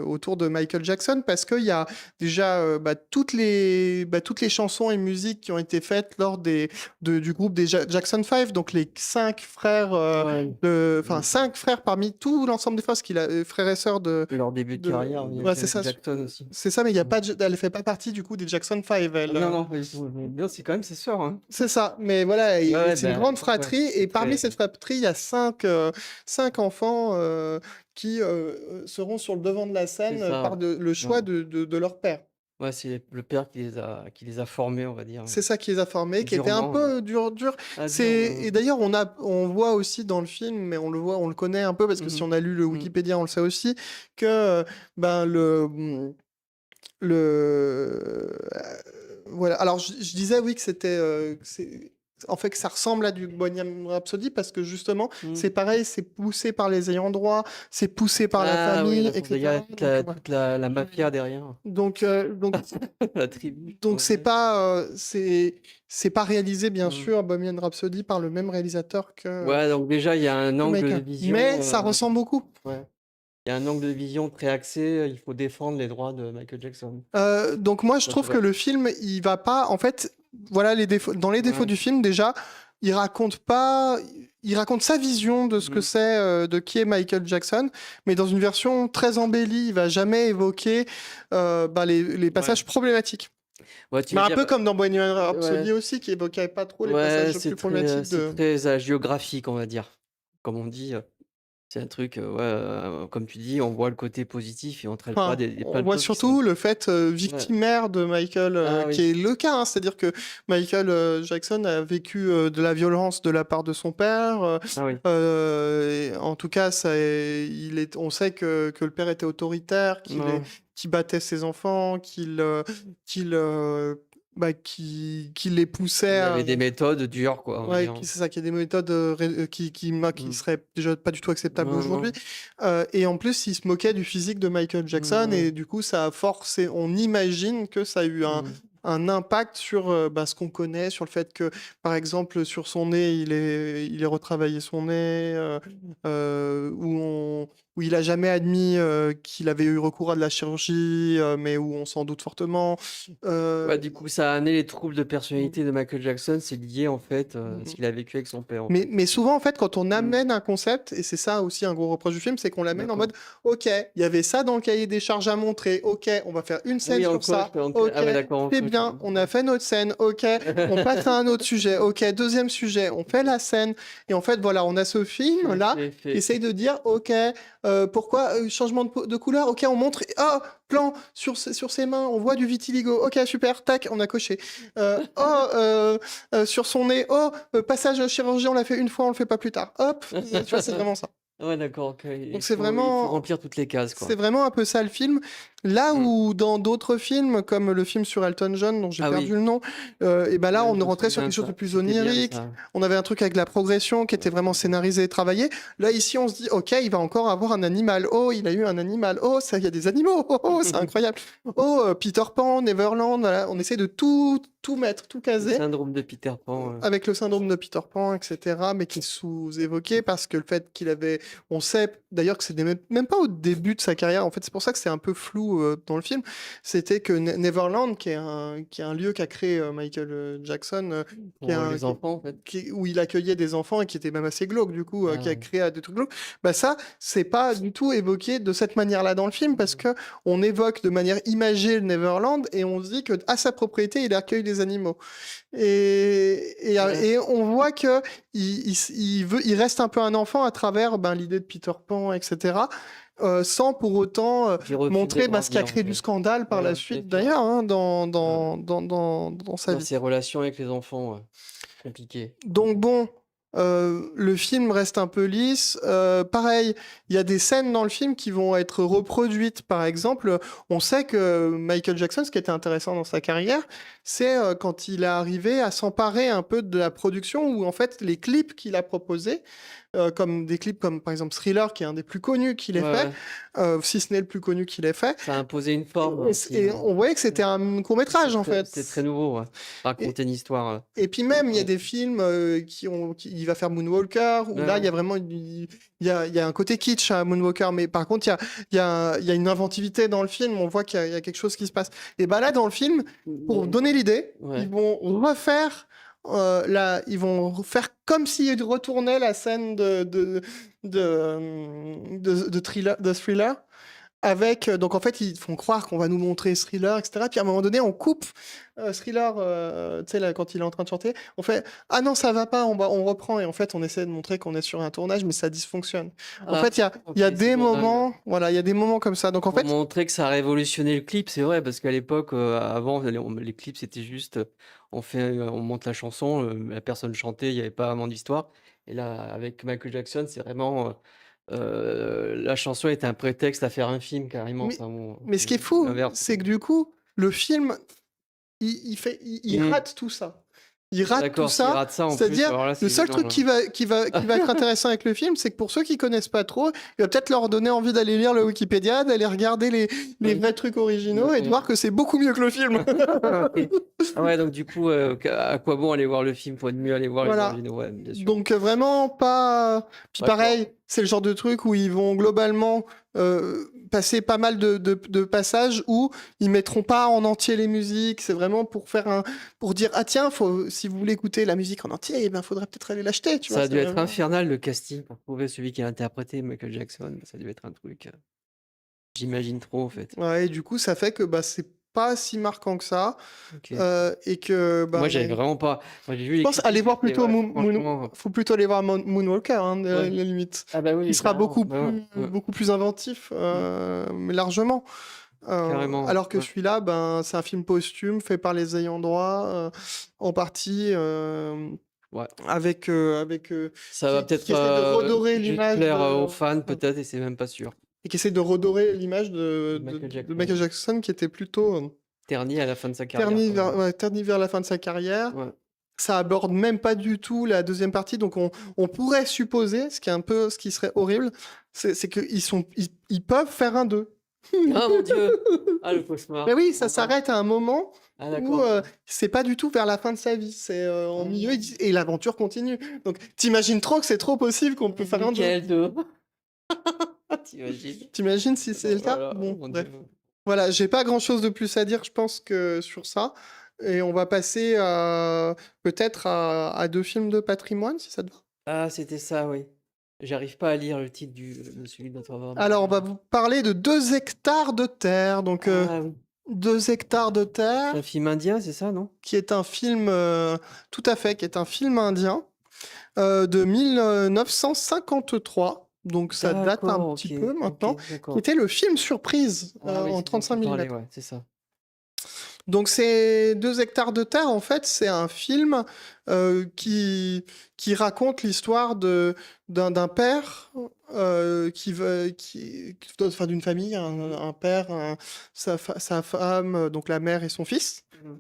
autour de Michael Jackson parce qu'il y a déjà toutes les chansons et musiques qui ont été faites lors du groupe des Jackson 5, donc les 5 frères, Ouais. enfin 5 frères parmi tout l'ensemble des frères, parce qu'il a frères et sœurs Leur début de carrière, il y a ouais, c'est Janet ça. Jackson aussi. C'est ça, mais il y a pas elle fait pas partie du coup des Jackson 5, elle. Non, non, pas du tout. Mais bien, c'est quand même ses sœurs, hein. C'est ça, mais voilà, Ouais, ouais, c'est une bah, grande ouais, fratrie, et c'est parmi très cette fratrie, il y a 5 enfants qui seront sur le devant de la c'est scène ça, par le ouais. choix de leur père. Ouais, c'est le père qui les a formés, on va dire, C'est ça qui les a formés, qui était un durement, peu dur. dur, Et d'ailleurs, on voit aussi dans le film, mais on le connaît un peu parce que si mmh on a lu le mh. Wikipédia, on le sait aussi, que ben voilà. Alors je disais oui que en fait que ça ressemble à du Bohemian Rhapsody parce que justement Mmh. c'est pareil, c'est poussé par les ayants droit, c'est poussé par la Ah oui, famille, d'accord, il y etc. a toute la mafia derrière, Donc, euh, donc, la tribu, on donc va dire. c'est pas réalisé bien Mmh. sûr Bohemian Rhapsody par le même réalisateur Ouais, donc déjà, il y a un que angle de Michael, vision, mais ça ressemble beaucoup. ouais, il y a un angle de vision très axé, il faut défendre les droits de Michael Jackson. Donc moi, je Ça, c'est trouve que vrai. le film, il va pas. En fait, voilà les défauts. Dans les défauts Ouais. du film, déjà, il raconte pas. Il raconte sa vision de ce que Mmh. c'est, de qui est Michael Jackson, mais dans une version très embellie. Il va jamais évoquer les Ouais. passages problématiques. Ouais, tu Mais veux un dire, peu comme dans Bohemian Rhapsody ouais, aussi, qui évoquait pas trop les ouais, passages plus problématiques c'est de. très hagiographique, on va dire. Comme on dit, c'est un truc, ouais, comme tu dis, on voit le côté positif et on traite pas Enfin, des on plein de voit choses qui sont surtout le fait ouais. victimaire de Michael, Ah qui oui. est le cas, hein. C'est-à-dire que Michael Jackson a vécu de la violence de la part de son père. Ah oui. Et en tout cas, on sait que le père était autoritaire, Non. qu'il battait ses enfants, qu'il, qu'il les poussait Il à. avait des méthodes dures, quoi, on va Ouais, dire. c'est ça, qu'il y a des méthodes qui Mmh. seraient déjà pas du tout acceptables Non, non. aujourd'hui. Et en plus, il se moquait du physique de Michael Jackson, Ouais. et du coup, ça a forcé. On imagine que ça a eu Mmh. un impact sur, ce qu'on connaît, sur le fait que, par exemple, sur son nez, il ait retravaillé son nez, où il a jamais admis, qu'il avait eu recours à de la chirurgie, mais où on s'en doute fortement. Ouais, Heu, du coup, ça a amené les troubles de mmh, personnalité de Michael Jackson, c'est lié, en fait, à ce mmh. qu'il a vécu avec son père, en Mais fait. mais souvent, en fait, quand on Mmh. amène un concept, et c'est ça aussi un gros reproche du film, c'est qu'on l'amène en D'accord. mode: «OK, il y avait ça dans le cahier des charges à montrer. OK, on va faire une Ah scène oui, en sur coche, ça. en c OK, ah ouais, d'accord, en c'est coche, bien, on a fait notre scène. OK, on passe à un autre sujet. OK, deuxième sujet, on fait la scène». Et en fait, voilà, on a ce film-là qui fait essaye de dire: «OK, pourquoi, changement de couleur? OK, on montre, oh, plan sur ses mains, on voit du vitiligo. OK, super, tac, on a coché. Oh, sur son nez, oh, passage chirurgie, on l'a fait une fois, on le fait pas plus tard. Hop, tu vois, c'est vraiment ça. Ouais, d'accord, OK, Donc il faut remplir toutes les cases, c'est quoi. vraiment un peu ça le film. Là Mmh. où dans d'autres films, comme le film sur Elton John dont j'ai Ah perdu oui, le nom, et ben là, ouais, on je me rentrait sur souviens quelque de chose de ça. plus C'était bien onirique. ça. On avait un truc avec la progression qui était vraiment scénarisé et travaillé. Là, ici, on se dit: «OK, il va encore avoir un animal. Oh, il a eu un animal. Oh, ça, il y a des animaux. Oh, oh, c'est incroyable. Oh, Peter Pan, Neverland», voilà. On essaie de tout mettre, tout Le caser. syndrome de Peter Pan, Avec le syndrome de Peter Pan, et cetera, mais qui est sous-évoqué parce que le fait qu'il avait, on sait d'ailleurs que c'est même pas au début de sa carrière, en fait, c'est pour ça que c'est un peu flou, dans le film. C'était que Neverland, qui est un lieu qu'a créé, Michael, Jackson, qui est pour un les enfants, en fait. où il accueillait des enfants et qui était même assez glauque, du coup, Ah qui a ouais. créé, des trucs glauques. Bah ça, c'est pas du tout évoqué de cette manière-là dans le film, parce Mmh. que on évoque de manière imagée le Neverland et on se dit que à sa propriété, il accueille des animaux. Ouais, Et on voit que il reste un peu un enfant à travers, l'idée de Peter Pan, etc., sans pour autant, qui refuse de montrer, ce qui a grandir, en créé du fait. scandale par la Ouais, bien suite sûr. d'ailleurs, hein, Ouais. dans sa Dans vie. ses relations avec les enfants, ouais, compliqué. Donc bon, le film reste un peu lisse. Pareil, il y a des scènes dans le film qui vont être reproduites. Par exemple, on sait que Michael Jackson, ce qui était intéressant dans sa carrière, c'est, quand il est arrivé à s'emparer un peu de la production, où en fait les clips qu'il a proposés, comme des clips comme par exemple Thriller, qui est un des plus connus qu'il ait Ouais, fait, ouais. si ce n'est le plus connu qu'il ait fait, Ça a imposé une forme et, aussi, et on voyait que c'était un court métrage en fait. C'était très nouveau, ouais. Raconter une histoire, Et puis même, il y a ouais. des films, il va faire Moonwalker, où Ouais, là, il y ouais. a vraiment il y a un côté kitsch à Moonwalker, mais par contre, il y a une inventivité dans le film, on voit qu'il y a quelque chose qui se passe. Et bah là, dans le film, pour Mais donner l'idée, ouais, ils vont refaire comme s'ils retournaient la scène de Thriller, avec, donc en fait, ils font croire qu'on va nous montrer Thriller, etc. Puis à un moment donné, on coupe, Thriller, tu sais, là, quand il est en train de chanter, on fait: «Ah non, ça va pas, on reprend», et en fait, on essaie de montrer qu'on est sur un tournage, mais ça dysfonctionne. En ah, fait, il y OK, a c'est des pour dingue. moments, voilà, il y a des moments comme ça. Donc en Pour fait, montrer que ça a révolutionné le clip, c'est vrai, parce qu'à l'époque, avant, les clips, c'était juste, on monte la chanson, la personne chantait, il y avait pas vraiment d'histoire et là, avec Michael Jackson, c'est vraiment, la chanson était un prétexte à faire un film carrément, mais enfin bon, mais ce qui est c'est fou, l'inverse, c'est quoi. que du coup, le film, il Mmh. rate tout ça. Il rate tout D'accord, s'il ça, rate ça en plus, c'est-à-dire, alors là, le c'est seul gênant truc là. qui va être intéressant avec le film, c'est que pour ceux qui connaissent pas trop, il va peut-être leur donner envie d'aller lire le Wikipédia, d'aller regarder les Oui, vrais trucs originaux et de d'accord. voir que c'est beaucoup mieux que le film. OK. Ah ouais, donc du coup, à quoi bon aller voir le film? Faut mieux aller voir les Voilà. originaux, ouais, bien sûr. Donc, vraiment pas. Puis D'accord. pareil, c'est le genre de truc où ils vont globalement, passer pas mal de passages où ils mettront pas en entier les musiques. C'est vraiment pour dire: «Ah tiens, si vous voulez écouter la musique en entier, eh ben, faudrait peut-être aller l'acheter», tu vois? Ça a C'est dû être vraiment. infernal le casting pour trouver celui qui a interprété Michael Jackson. Ça a dû être un truc, j'imagine trop en fait. Ouais, et du coup, ça fait que, c'est pas si marquant que ça, OK. et que, Moi, j'avais vraiment pas moi, j'ai vu je les pense aller critiques, voir j'étais plutôt ouais, franchement, faut plutôt aller voir Moonwalker, hein, à ouais. la limite. Ah bah Qui oui, sera carrément. Bah ouais, ouais. beaucoup plus inventif, Mmh. mais largement. Carrément, Alors que ouais. celui-là, c'est un film posthume fait par les ayants droit, en partie, Ouais. qui Ça va qui peut-être, essaie de redorer juste l'image plaire, aux de, fans peut-être et c'est même pas sûr. et qui essaie de redorer l'image De Michael de Jackson. Michael Jackson, qui était plutôt, Terni à la fin de sa carrière terni quand même. vers la fin de sa carrière. Ouais. Ça aborde même pas du tout la deuxième partie, donc on pourrait supposer, ce qui serait horrible, c'est qu'ils peuvent faire un 2. Ah mon Dieu! Ah le Mais cauchemar. oui, ça Ah mince. s'arrête à un moment Ah où, d'accord, OK. c'est pas du tout vers la fin de sa vie, c'est, en milieu, Ah. et l'aventure continue. Donc tu trop que c'est trop possible qu'on peut faire un 2. Michael 2. Tu imagines? Tu si c'est Oh le là cas? là, Bon, mon bref. Dieu. Voilà, j'ai pas grand chose de plus à dire, je pense, que sur ça, et on va passer à peut-être à 2 films de patrimoine, si ça te va? Ah c'était ça, oui. J'arrive pas à lire le titre de celui dont on va Alors, on va parler. vous parler de 2 hectares de terre, donc Ah oui. 2 hectares de C'est un terre, film indien, c'est ça, non? qui est un film, tout à fait, qui est un film indien, de 1953, donc ça date un D'accord, petit OK, peu OK, maintenant, qui d'accord. était le film surprise, Ah oui, en c'est dont 35 tu parlais, millimètres. ouais, c'est ça. Donc ces 2 hectares de terre, en fait, c'est un film, qui raconte l'histoire d'un père, enfin d'une famille, Mmh. un père, sa femme, donc la mère et son fils. Mmh.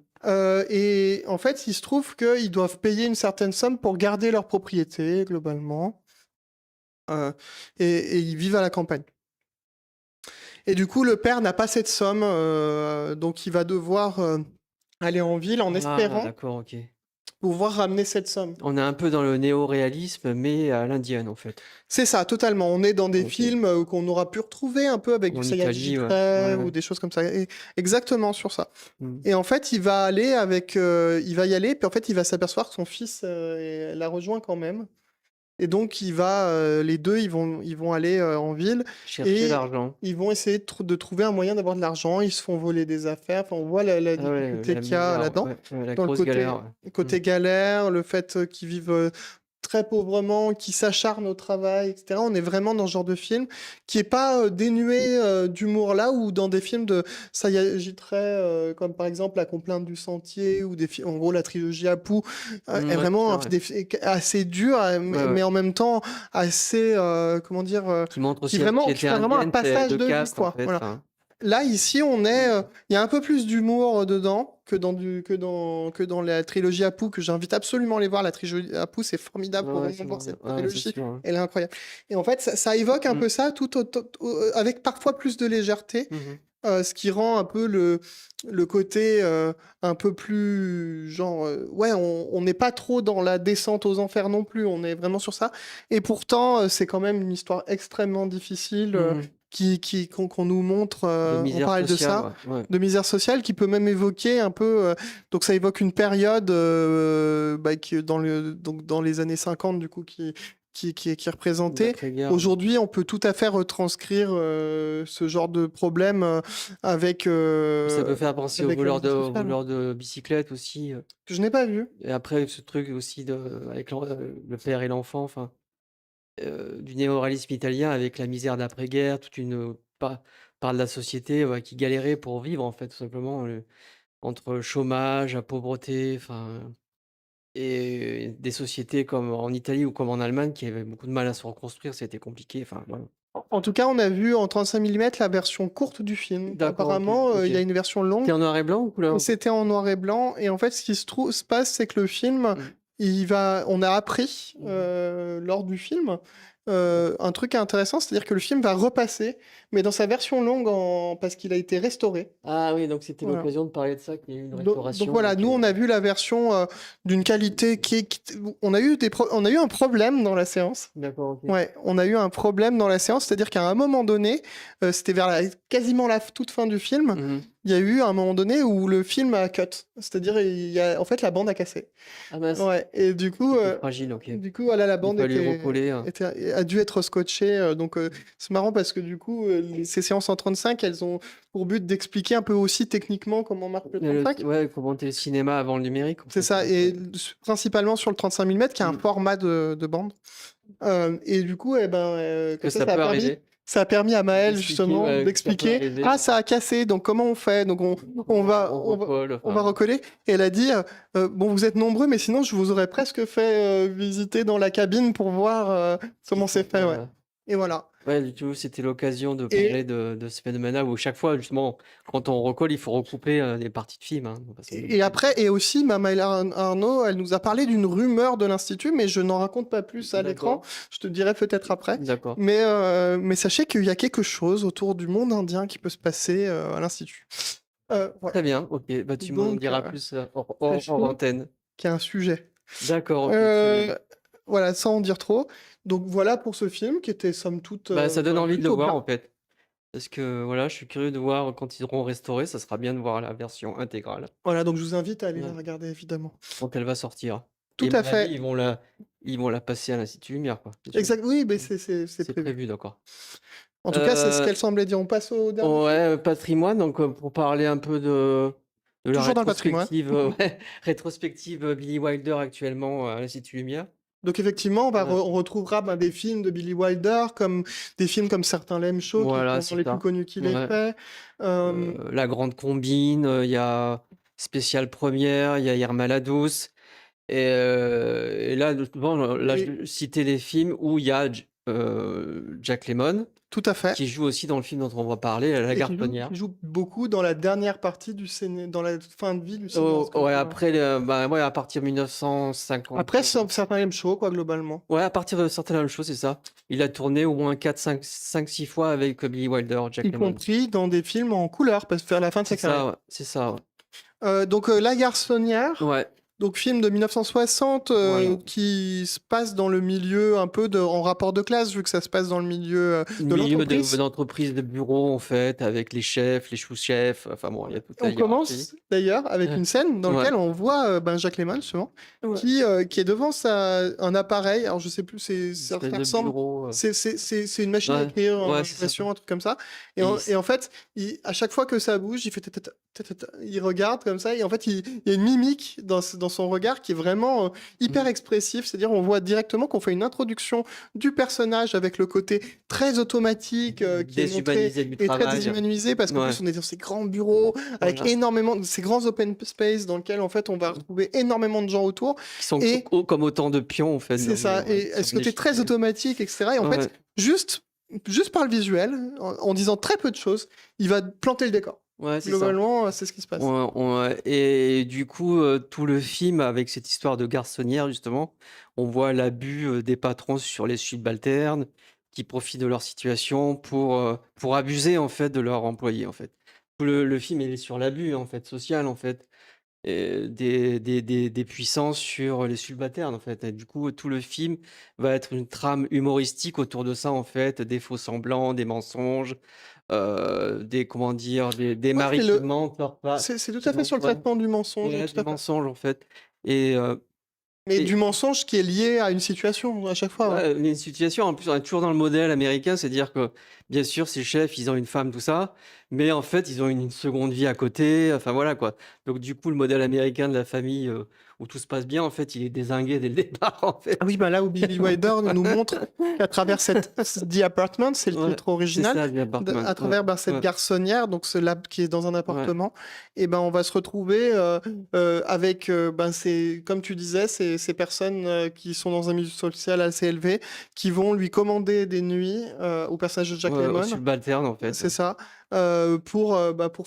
Et en fait, il se trouve qu'ils doivent payer une certaine somme pour garder leur propriété, globalement, heu et ils vivent à la campagne. Et du coup, le père n'a pas cette somme, donc il va devoir, aller en ville en Ah espérant d'accord, OK. pouvoir ramener cette somme. On est un peu dans le néo-réalisme, mais à l'indienne, en fait. C'est ça, totalement. On est dans des OK. films, qu'on aura pu retrouver un peu avec du En Satyajit Italie, ouais. Ray Ouais, ou ouais. des choses comme ça, et exactement sur ça. Mmh. Et en fait, il va y aller, puis en fait, il va s'apercevoir que son fils, l'a rejoint quand même. Et donc les 2, ils vont aller, en ville, Chercher et l'argent. ils vont essayer de trouver un moyen d'avoir de l'argent. Ils se font voler des affaires. Enfin, on voit la Ah ouais, difficulté la qu'il y a misère, là-dedans, ouais, ouais, la dans le grosse galère, ouais. Mmh. côté galère, le fait, qu'ils vivent, très pauvrement, qu'ils s'acharnent au travail, et cetera. On est vraiment dans ce genre de film qui est pas, dénué, d'humour, là où dans des films de Satyajit Ray, comme par exemple La Complainte du Sentier, ou en gros la trilogie Apu, est Ouais, c'est vraiment ça, ouais. assez dur, Ouais, ouais. mais en même temps assez, comment dire, Qui montre qui aussi la vraiment qui société fait vraiment un indienne, c'est passage de de vie, caste, en quoi. fait, Voilà. enfin. Là, ici, il y a un peu plus d'humour, dedans que dans la trilogie Apu, que j'invite absolument à aller voir. La trilogie Apu, c'est formidable, Ouais, faut ouais, vraiment c'est voir bon, cette ouais, c'est trilogie, sûr, hein. elle est incroyable. Et en fait, ça évoque un Mmh. peu ça, avec parfois plus de légèreté, Mmh mh. ce qui rend un peu le côté, un peu plus genre, ouais, on n'est pas trop dans la descente aux enfers non plus, on est vraiment sur ça. Et pourtant, c'est quand même une histoire extrêmement difficile, Mmh. qu'on nous montre, De on misère parlait de sociale, ça, ouais, ouais. de misère sociale, qui peut même évoquer un peu, donc ça évoque une période, bah, donc dans les années 50, du coup, qui est représentée. L'après-guerre, ouais. Aujourd'hui, on peut tout à fait retranscrire, ce genre de problème, avec, Ça peut faire penser avec la misère aux sociale, voleurs de bicyclette aussi, que je n'ai pas vu. et après ce truc aussi avec le père et l'enfant, enfin, du néo-réalisme italien avec la misère d'après-guerre, toute une, part de la société, ouais, qui galérait pour vivre, en fait, tout simplement, entre chômage, la pauvreté, enfin, et des sociétés comme en Italie ou comme en Allemagne qui avaient beaucoup de mal à se reconstruire, c'était compliqué, enfin, voilà. En tout cas, on a vu en 35 millimètres la version courte du film. D'accord, OK, Apparemment, OK. il y a une version longue. C'était en noir et blanc ou couleur? C'était en noir et blanc, et en fait, ce qui se passe, c'est que le film, Mmh. on a appris, Mmh mh. lors du film, un truc intéressant, c'est-à-dire que le film va repasser, mais dans sa version longue, parce qu'il a été restauré. Ah oui, donc c'était Voilà. l'occasion de parler de ça, qu'il y a eu une Donc restauration, voilà, OK. nous on a vu la version, d'une qualité on a eu on a eu un problème dans la séance. D'accord, OK. Ouais, on a eu un problème dans la séance, c'est-à-dire qu'à un moment donné, c'était vers quasiment la toute fin du film, Mmh mh. il y a eu un moment donné où le film a cut. C'est-à-dire, en fait, la bande a cassé. Ah mince, Ouais, et du coup, c'était fragile, OK. voilà, la Il bande fallait recoller, a dû être scotchée. Donc, c'est marrant parce que du coup, ces séances en 35, elles ont pour but d'expliquer un peu aussi techniquement comment marche le mais 35. ouais, comment était le cinéma avant le numérique, en C'est fait, ça, ouais, et ouais. principalement sur le 35 millimètres, qui a un Mmh. format de bande. Et du coup, eh ben, Que comme ça ça a peut permis arriver. ça a permis à Maël, D'expliquer, justement, ouais, que ça peut d'expliquer: arriver, «Ah, ça a cassé, donc comment on fait?» Donc on recolle, on va enfin, recoller, et elle a dit, «Bon, vous êtes nombreux, mais sinon je vous aurais presque fait, visiter dans la cabine pour voir, comment c'est fait», ouais, voilà. et voilà. Ouais, du coup, c'était l'occasion de Et parler de ce phénomène-là où chaque fois, justement, quand on recolle, il faut recouper, des parties de films, hein, de façon et après et aussi Mamaïla Arnaud, elle nous a parlé d'une rumeur de l'Institut, mais je n'en raconte pas plus à l'écran. D'accord, Je te dirai peut-être après. d'accord. Mais sachez qu'il y a quelque chose autour du monde indien qui peut se passer, à l'Institut. Voilà. Très bien, OK, bah, tu m'en Donc, diras plus, hors sachez antenne. qu'il y a un sujet. D'accord, OK, très bien. Heu, voilà, sans en dire trop. Donc voilà pour ce film qui était somme toute, Bah, ça donne bah, envie de le plutôt voir, bien. en fait, parce que, voilà, je suis curieux de voir quand ils auront restauré, ça sera bien de voir la version intégrale. Voilà, donc je vous invite à aller la Ouais, regarder évidemment. quand elle va sortir Tout et à à mon avis, fait. ils vont la passer à l'Institut Lumière, quoi, c'est sûr. Exact, oui, beh, Mmh. c'est C'est prévu. prévu, d'accord. En tout cas, c'est ce Heu qu'elle semblait dire. On passe au dernier film? Ouais, patrimoine, donc pour parler un peu de la Toujours dans le patrimoine. rétrospective, ouais, rétrospective, Billy Wilder actuellement, à l'Institut Lumière. Donc effectivement, Ouais, on retrouvera, ben, des films de Billy Wilder, comme des films comme Certains l'aiment chaud, qui voilà, sont dans c'est les plus ça. connus qu'il ait Ouais, fait. Hem, La Grande Combine, il y a Spécial Première, il y a Irma la Douce et là, bon, là, et je citais les films où il y a Jack Lemmon, tout à fait. qui joue aussi dans le film dont on va parler, La Et qui Garçonnière. joue beaucoup dans la dernière partie du dans la fin de vie du Oh, cinéaste ouais, contemporain. après bah, ouais, à partir de 1950. Après, Certains l'aiment chaud, quoi, globalement. Ouais, à partir de Sortez la même chose, c'est ça. Il a tourné au moins 4, 5, 6 fois avec, Billy Wilder, Jack Y Lemmon. compris dans des films en couleur, parce vers la fin de sa C'est carrière. ça, ouais, c'est ça, ouais. Donc, La Garçonnière, Ouais, donc film de 1960, voilà. qui se passe dans le milieu un peu en rapport de classe, vu que ça se passe dans le milieu, de Milieu l'entreprise. d'entreprise, de bureau, en fait, avec les chefs, les sous-chefs, enfin bon, il y a toute la On hiérarchie. commence d'ailleurs avec Ouais, une scène dans ouais, laquelle on voit, ben, Jacques Lemmon justement, ouais. qui est devant un appareil. Alors je sais plus, Une ça espèce de ressemble. bureau, C'est une machine à ouais, écrire, ouais, c'est ça. impression, un truc comme ça. Et il s Et en fait, à chaque fois que ça bouge, il fait ta, ta, ta, ta, ta, ta. Il regarde comme ça, et en fait, il y a une mimique dans son regard qui est vraiment, hyper mmh, expressif. C'est-à-dire, on voit directement qu'on fait une introduction du personnage avec le côté très automatique, qui est montré, déshumanisé du et très travail. déshumanisé, parce qu'en Ouais, plus, on est dans ces grands bureaux avec voilà. énormément de ces grands open space dans lesquels en fait on va Mmh. retrouver énormément de gens autour. Qui sont Et comme autant de pions, en fait, c'est ça, et sur ce un côté très échiquier. automatique, etc. Et en fait, Ouais. juste, juste par le visuel, en disant très peu de choses, il va planter le décor. Ouais, c'est ça. Globalement, c'est ce qui se passe. Et du coup, tout le film avec cette histoire de garçonnière justement, on voit l'abus, des patrons sur les subalternes qui profitent de leur situation pour abuser en fait de leurs employés, en fait. Tout le film il est sur l'abus en fait, social en fait, des puissances sur les subalternes en fait et du coup, tout le film va être une trame humoristique autour de ça en fait, des faux semblants, des mensonges, des comment dire? Des Ouais, maris qui mentent, leurs pas c'est tout qui à fait sur mentent, le ouais, traitement du mensonge, ouais, tout des à fait. mensonges en fait et Mais du et mensonge qui est lié à une situation à chaque fois, ouais. ouais, les situations en plus, on est toujours dans le modèle américain, c'est-à-dire que, bien sûr, ces chefs, ils ont une femme, tout ça, mais en fait, ils ont une seconde vie à côté, enfin voilà quoi. Donc du coup, le modèle américain de la famille, où tout se passe bien, en fait, il est dézingué dès le départ, en Ah fait. oui, bah là où Billy Wilder nous montre qu'à travers The Apartment, c'est le Ouais, titre c'est original, ça, The Apartment, à ouais, travers, ben, cette ouais, garçonnière, donc ce lab qui est dans un ouais. appartement, et ben on va se retrouver, avec, ben, comme tu disais, ces personnes, qui sont dans un milieu social assez élevé, qui vont lui commander des nuits, au personnage de Jack Ouais, aux Lemmon, subalternes, en fait, c'est ça, pour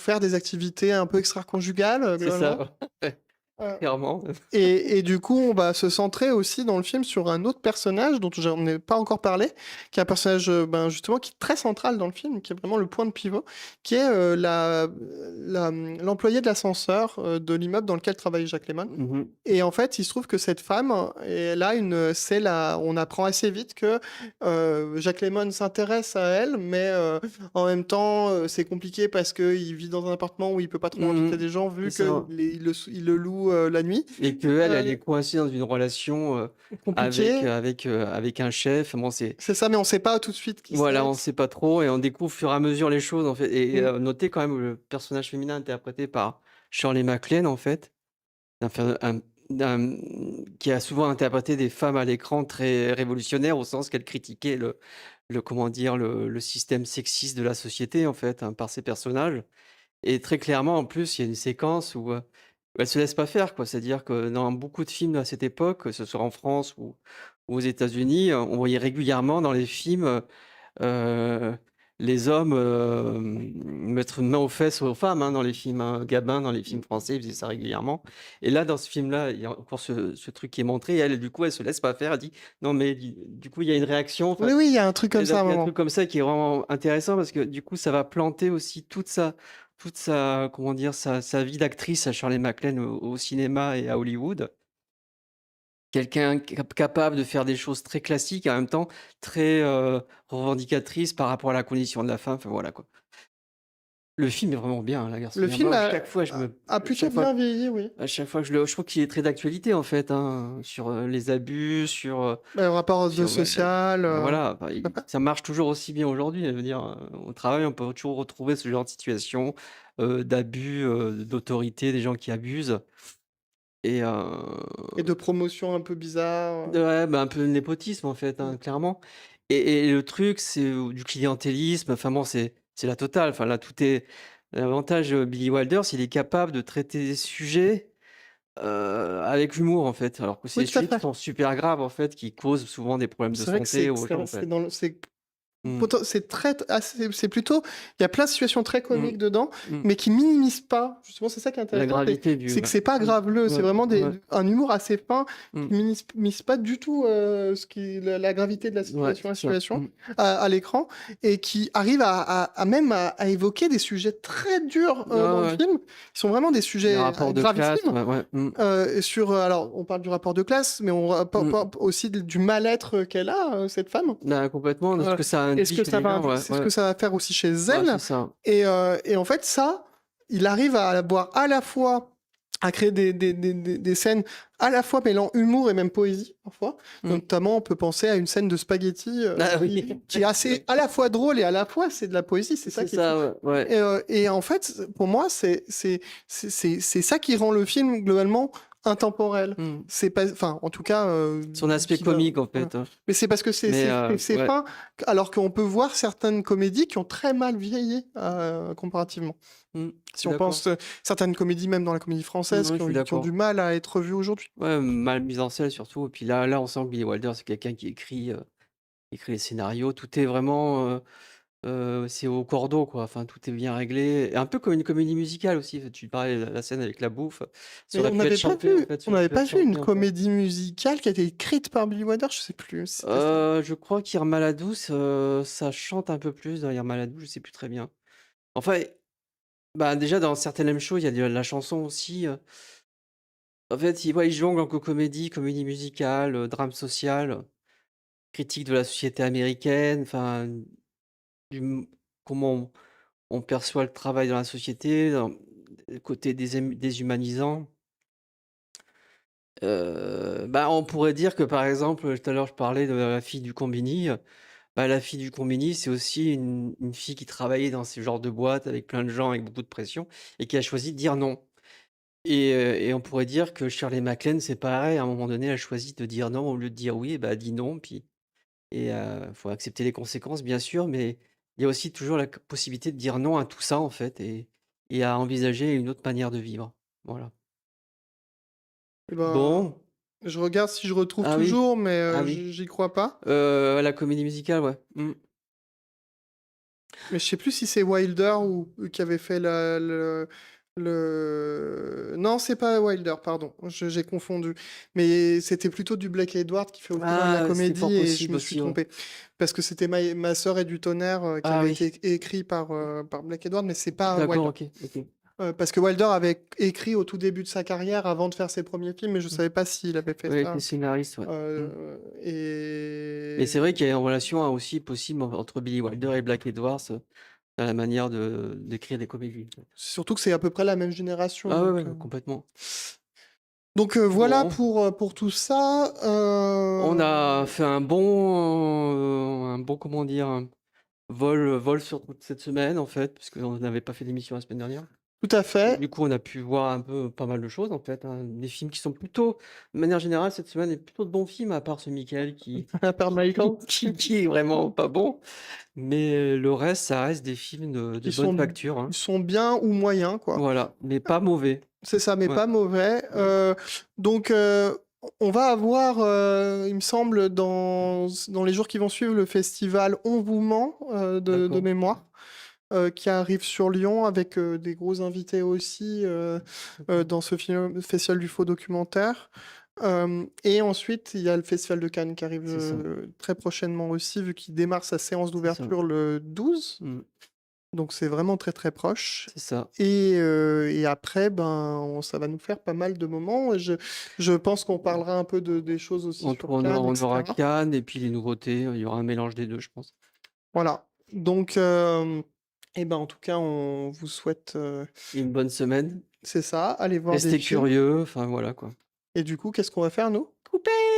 faire des activités un peu extra-conjugales, c'est ça, globalement. ouais, Euh, clairement. et du coup, on va se centrer aussi dans le film sur un autre personnage dont j'en ai pas encore parlé, qui est un personnage, ben, justement, qui est très central dans le film, qui est vraiment le point de pivot, qui est, l'employé de l'ascenseur, de l'immeuble dans lequel travaille Jacques Lemmon. Mmh. Et en fait, il se trouve que cette femme, elle a on apprend assez vite que, Jacques Lemmon s'intéresse à elle, mais, en même temps, c'est compliqué parce qu'il vit dans un appartement où il peut pas trop inviter Mmh. des gens, C'est vu ça. il le loue, la nuit. Et qu'elle, elle Euh, est coincée dans une relation, Compliqué, avec un chef. Bon, c'est ça, mais on sait pas tout de suite qui voilà, c'est. on sait pas trop et on découvre au fur et à mesure les choses, en fait et Mmh. notez quand même le personnage féminin interprété par Shirley MacLaine, en fait, qui a souvent interprété des femmes à l'écran très révolutionnaires au sens qu'elle critiquait comment dire? Le système sexiste de la société, en fait, hein, par ses personnages et très clairement, en plus, il y a une séquence où elle se laisse pas faire, quoi. C'est-à-dire que dans beaucoup de films à cette époque, que ce soit en France ou aux États-Unis, on voyait régulièrement dans les films, heu, les hommes, mettre une main aux fesses aux femmes, hein, dans les films, hein. Gabin, dans les films français, il faisait ça régulièrement et là, dans ce film-là, il y a encore ce truc qui est montré et elle, du coup, elle se laisse pas faire. Elle dit: «Non, mais» du coup, il y a une réaction, enfin, Oui, oui, il y a un truc comme et donc ça à un il y a un truc moment. comme ça qui est vraiment intéressant parce que, du coup, ça va planter aussi toute sa comment dire? Sa vie d'actrice à Shirley MacLaine au cinéma et à Hollywood. Quelqu'un capable de faire des choses très classiques et en même temps très, revendicatrices par rapport à la condition de la femme, enfin voilà quoi. Le film est vraiment bien, La Guerre Le solaire. film Moi, a chaque fois je a me a plutôt chaque fois bien vieilli, oui. à chaque fois que je trouve qu'il est très d'actualité en fait, hein, sur, les abus, sur, Bah, le rapport de sur ouais, social, voilà, enfin tout à il fait. ça marche toujours aussi bien aujourd'hui. Je veux dire, au travail, on peut toujours retrouver ce genre de situation, d'abus, d'autorité, des gens qui abusent et Et de promotion un peu bizarre. ouais, bah, un peu de népotisme en fait, Mmh. hein, clairement et le truc, c'est, du clientélisme, enfin bon, c'est la totale. Enfin là, tout est l'avantage, Billy Wilder, il est capable de traiter des sujets, avec humour en fait, alors que c'est Oui, des tout à sujets qui fait. sont super graves en fait, qui causent souvent des problèmes de C'est vrai que santé aux gens en c'est fait. dans le c'est Mmh. c'est très c'est plutôt il y a plein de situations très Mmh. comiques dedans, Mmh. mais qui minimisent pas. Justement, c'est ça qui est La intéressant, gravité du c'est que ouais. c'est pas Mmh. graveleux, c'est Ouais, vraiment ouais. un humour assez fin Mmh. qui minimise pas du tout, ce qui la gravité de la Ouais, situation c'est ça. Mmh. à l'écran et qui arrive à même à évoquer des sujets très durs, Ouais, dans le ouais. film, qui sont vraiment des Les sujets, rapports de classe, gravissimes. ouais, ouais. Mmh. Sur, alors on parle du rapport de classe, mais on Mmh. parle aussi du mal-être qu'elle a, cette femme. Bah, complètement, de ce Heu que ça et ce induit que chez ça les va gens, indu ouais, c'est ce ouais. que ça va faire aussi chez Ouais, c'est elle ça. et en fait ça, il arrive à avoir à la fois à créer des scènes à la fois mêlant humour et même poésie parfois. Mmh. Notamment, on peut penser à une scène de spaghettis, Ah oui. qui est assez à la fois drôle et à la fois c'est de la poésie, c'est ça C'est qui est fou ça, ouais, ouais. et en fait, pour moi, c'est ça qui rend le film globalement intemporel. Mmh. C'est pas enfin, en tout cas, Son aspect qui va comique, en voilà. fait, hein. Mais c'est parce que Mais c'est ouais. fin, alors qu'on peut voir certaines comédies qui ont très mal vieilli, comparativement. Mmh. Je Si suis on d'accord. pense, certaines comédies, même dans la comédie française, Ouais, je suis qui ont du d'accord. mal à être vues aujourd'hui. Ouais, mal mise en scène surtout et puis là, on sent que Billy Wilder, c'est quelqu'un qui écrit les scénarios. Tout est vraiment, c'est au cordeau, quoi. Enfin, tout est bien réglé et un peu comme une comédie musicale aussi. Tu parlais de la scène avec la bouffe, ça Mais aurait pu être chanté, en fait, ça on aurait n'avait pu pas être vu une chanté, en fait. comédie musicale qui a été écrite par Billy Wilder, je sais plus si c'était ça. Je crois qu'Irma la douce, ça chante un peu plus dans Irma la douce, je sais plus très bien. Enfin, bah, déjà dans certaines M Show, il y a de la chanson aussi, en fait, il jongle entre comédie, comédie musicale, drame social, critique de la société américaine, enfin, du m comment on perçoit le travail dans la société, le côté déshumanisant. Bah, on pourrait dire que, par exemple, tout à l'heure, je parlais de la fille du Combini, bah, la fille du Combini, c'est aussi une fille qui travaillait dans ce genre de boîte avec plein de gens, avec beaucoup de pression et qui a choisi de dire non et on pourrait dire que Shirley MacLaine, c'est pareil, à un moment donné, elle a choisi de dire non au lieu de dire oui, bah, elle dit non, puis et faut accepter les conséquences, bien sûr, mais il y a aussi toujours la possibilité de dire non à tout ça, en fait et à envisager une autre manière de vivre. Voilà. Et ben, Bon, je regarde si je retrouve ah oui, toujours, mais ah oui, j'y crois pas. la comédie musicale, ouais. Mmh. Mais je sais plus si c'est Wilder ou qui avait fait non, c'est pas Wilder, pardon, j'ai confondu. Mais c'était plutôt du Blake Edwards qui fait aussi la Ah, c'est fort comédie et je possible me suis aussi, ouais. trompé. Parce que c'était Ma sœur et du tonnerre, qui Ah avait oui, été écrit par Blake Edwards, mais c'est pas d'accord, Wilder. OK, OK. Parce que Wilder avait écrit au tout début de sa carrière avant de faire ses premiers films, mais je Mmh. savais pas s'il avait fait Ouais, il était ça. scénariste, ouais. Mmh. Mais c'est Et vrai qu'il y a une relation, aussi possible entre Billy Wilder et Black Edwards, dans la manière de d'écrire des comédies. surtout que c'est à peu près la même génération, Ah ouais, donc ouais, complètement. voilà Bon, pour tout ça. on a fait un bon, comment dire? Un vol sur toute cette semaine, en fait, puisqu'on n'avait pas fait d'émission la semaine dernière. Tout à Donc fait. du coup, on a pu voir un peu pas mal de choses, en fait, hein. Des films qui sont plutôt de manière générale, cette semaine est plutôt de bons films, à part ce Michael qui Par Michael, qui est vraiment pas bon. Mais le reste, ça reste des films de qui bonne sont facture, hein. ils sont bien ou moyens, quoi. Voilà, mais pas mauvais. C'est ça, mais Ouais. pas mauvais. Mmh. Donc On va avoir, il me semble, dans les jours qui vont suivre, le festival On vous ment, de D'accord, mémoire, qui arrive sur Lyon avec des gros invités aussi d'accord. dans ce festival du faux documentaire. Et ensuite, il y a le festival de Cannes qui arrive C'est ça, très prochainement aussi, vu qu'il démarre sa séance c'est ça. d'ouverture le 12. Mmh, Donc c'est vraiment très très proche. c'est ça. Et après, ben, ça va nous faire pas mal de moments. Je pense qu'on parlera un peu des choses aussi sur Cannes, On aura etc. Cannes et puis les nouveautés, il y aura un mélange des 2, je pense. Voilà. Donc, et ben, en tout cas, on vous souhaite, Et une bonne semaine. c'est ça, aller voir des Restez films. curieux, enfin voilà quoi. Et du coup, qu'est-ce qu'on va faire, nous? Coupez!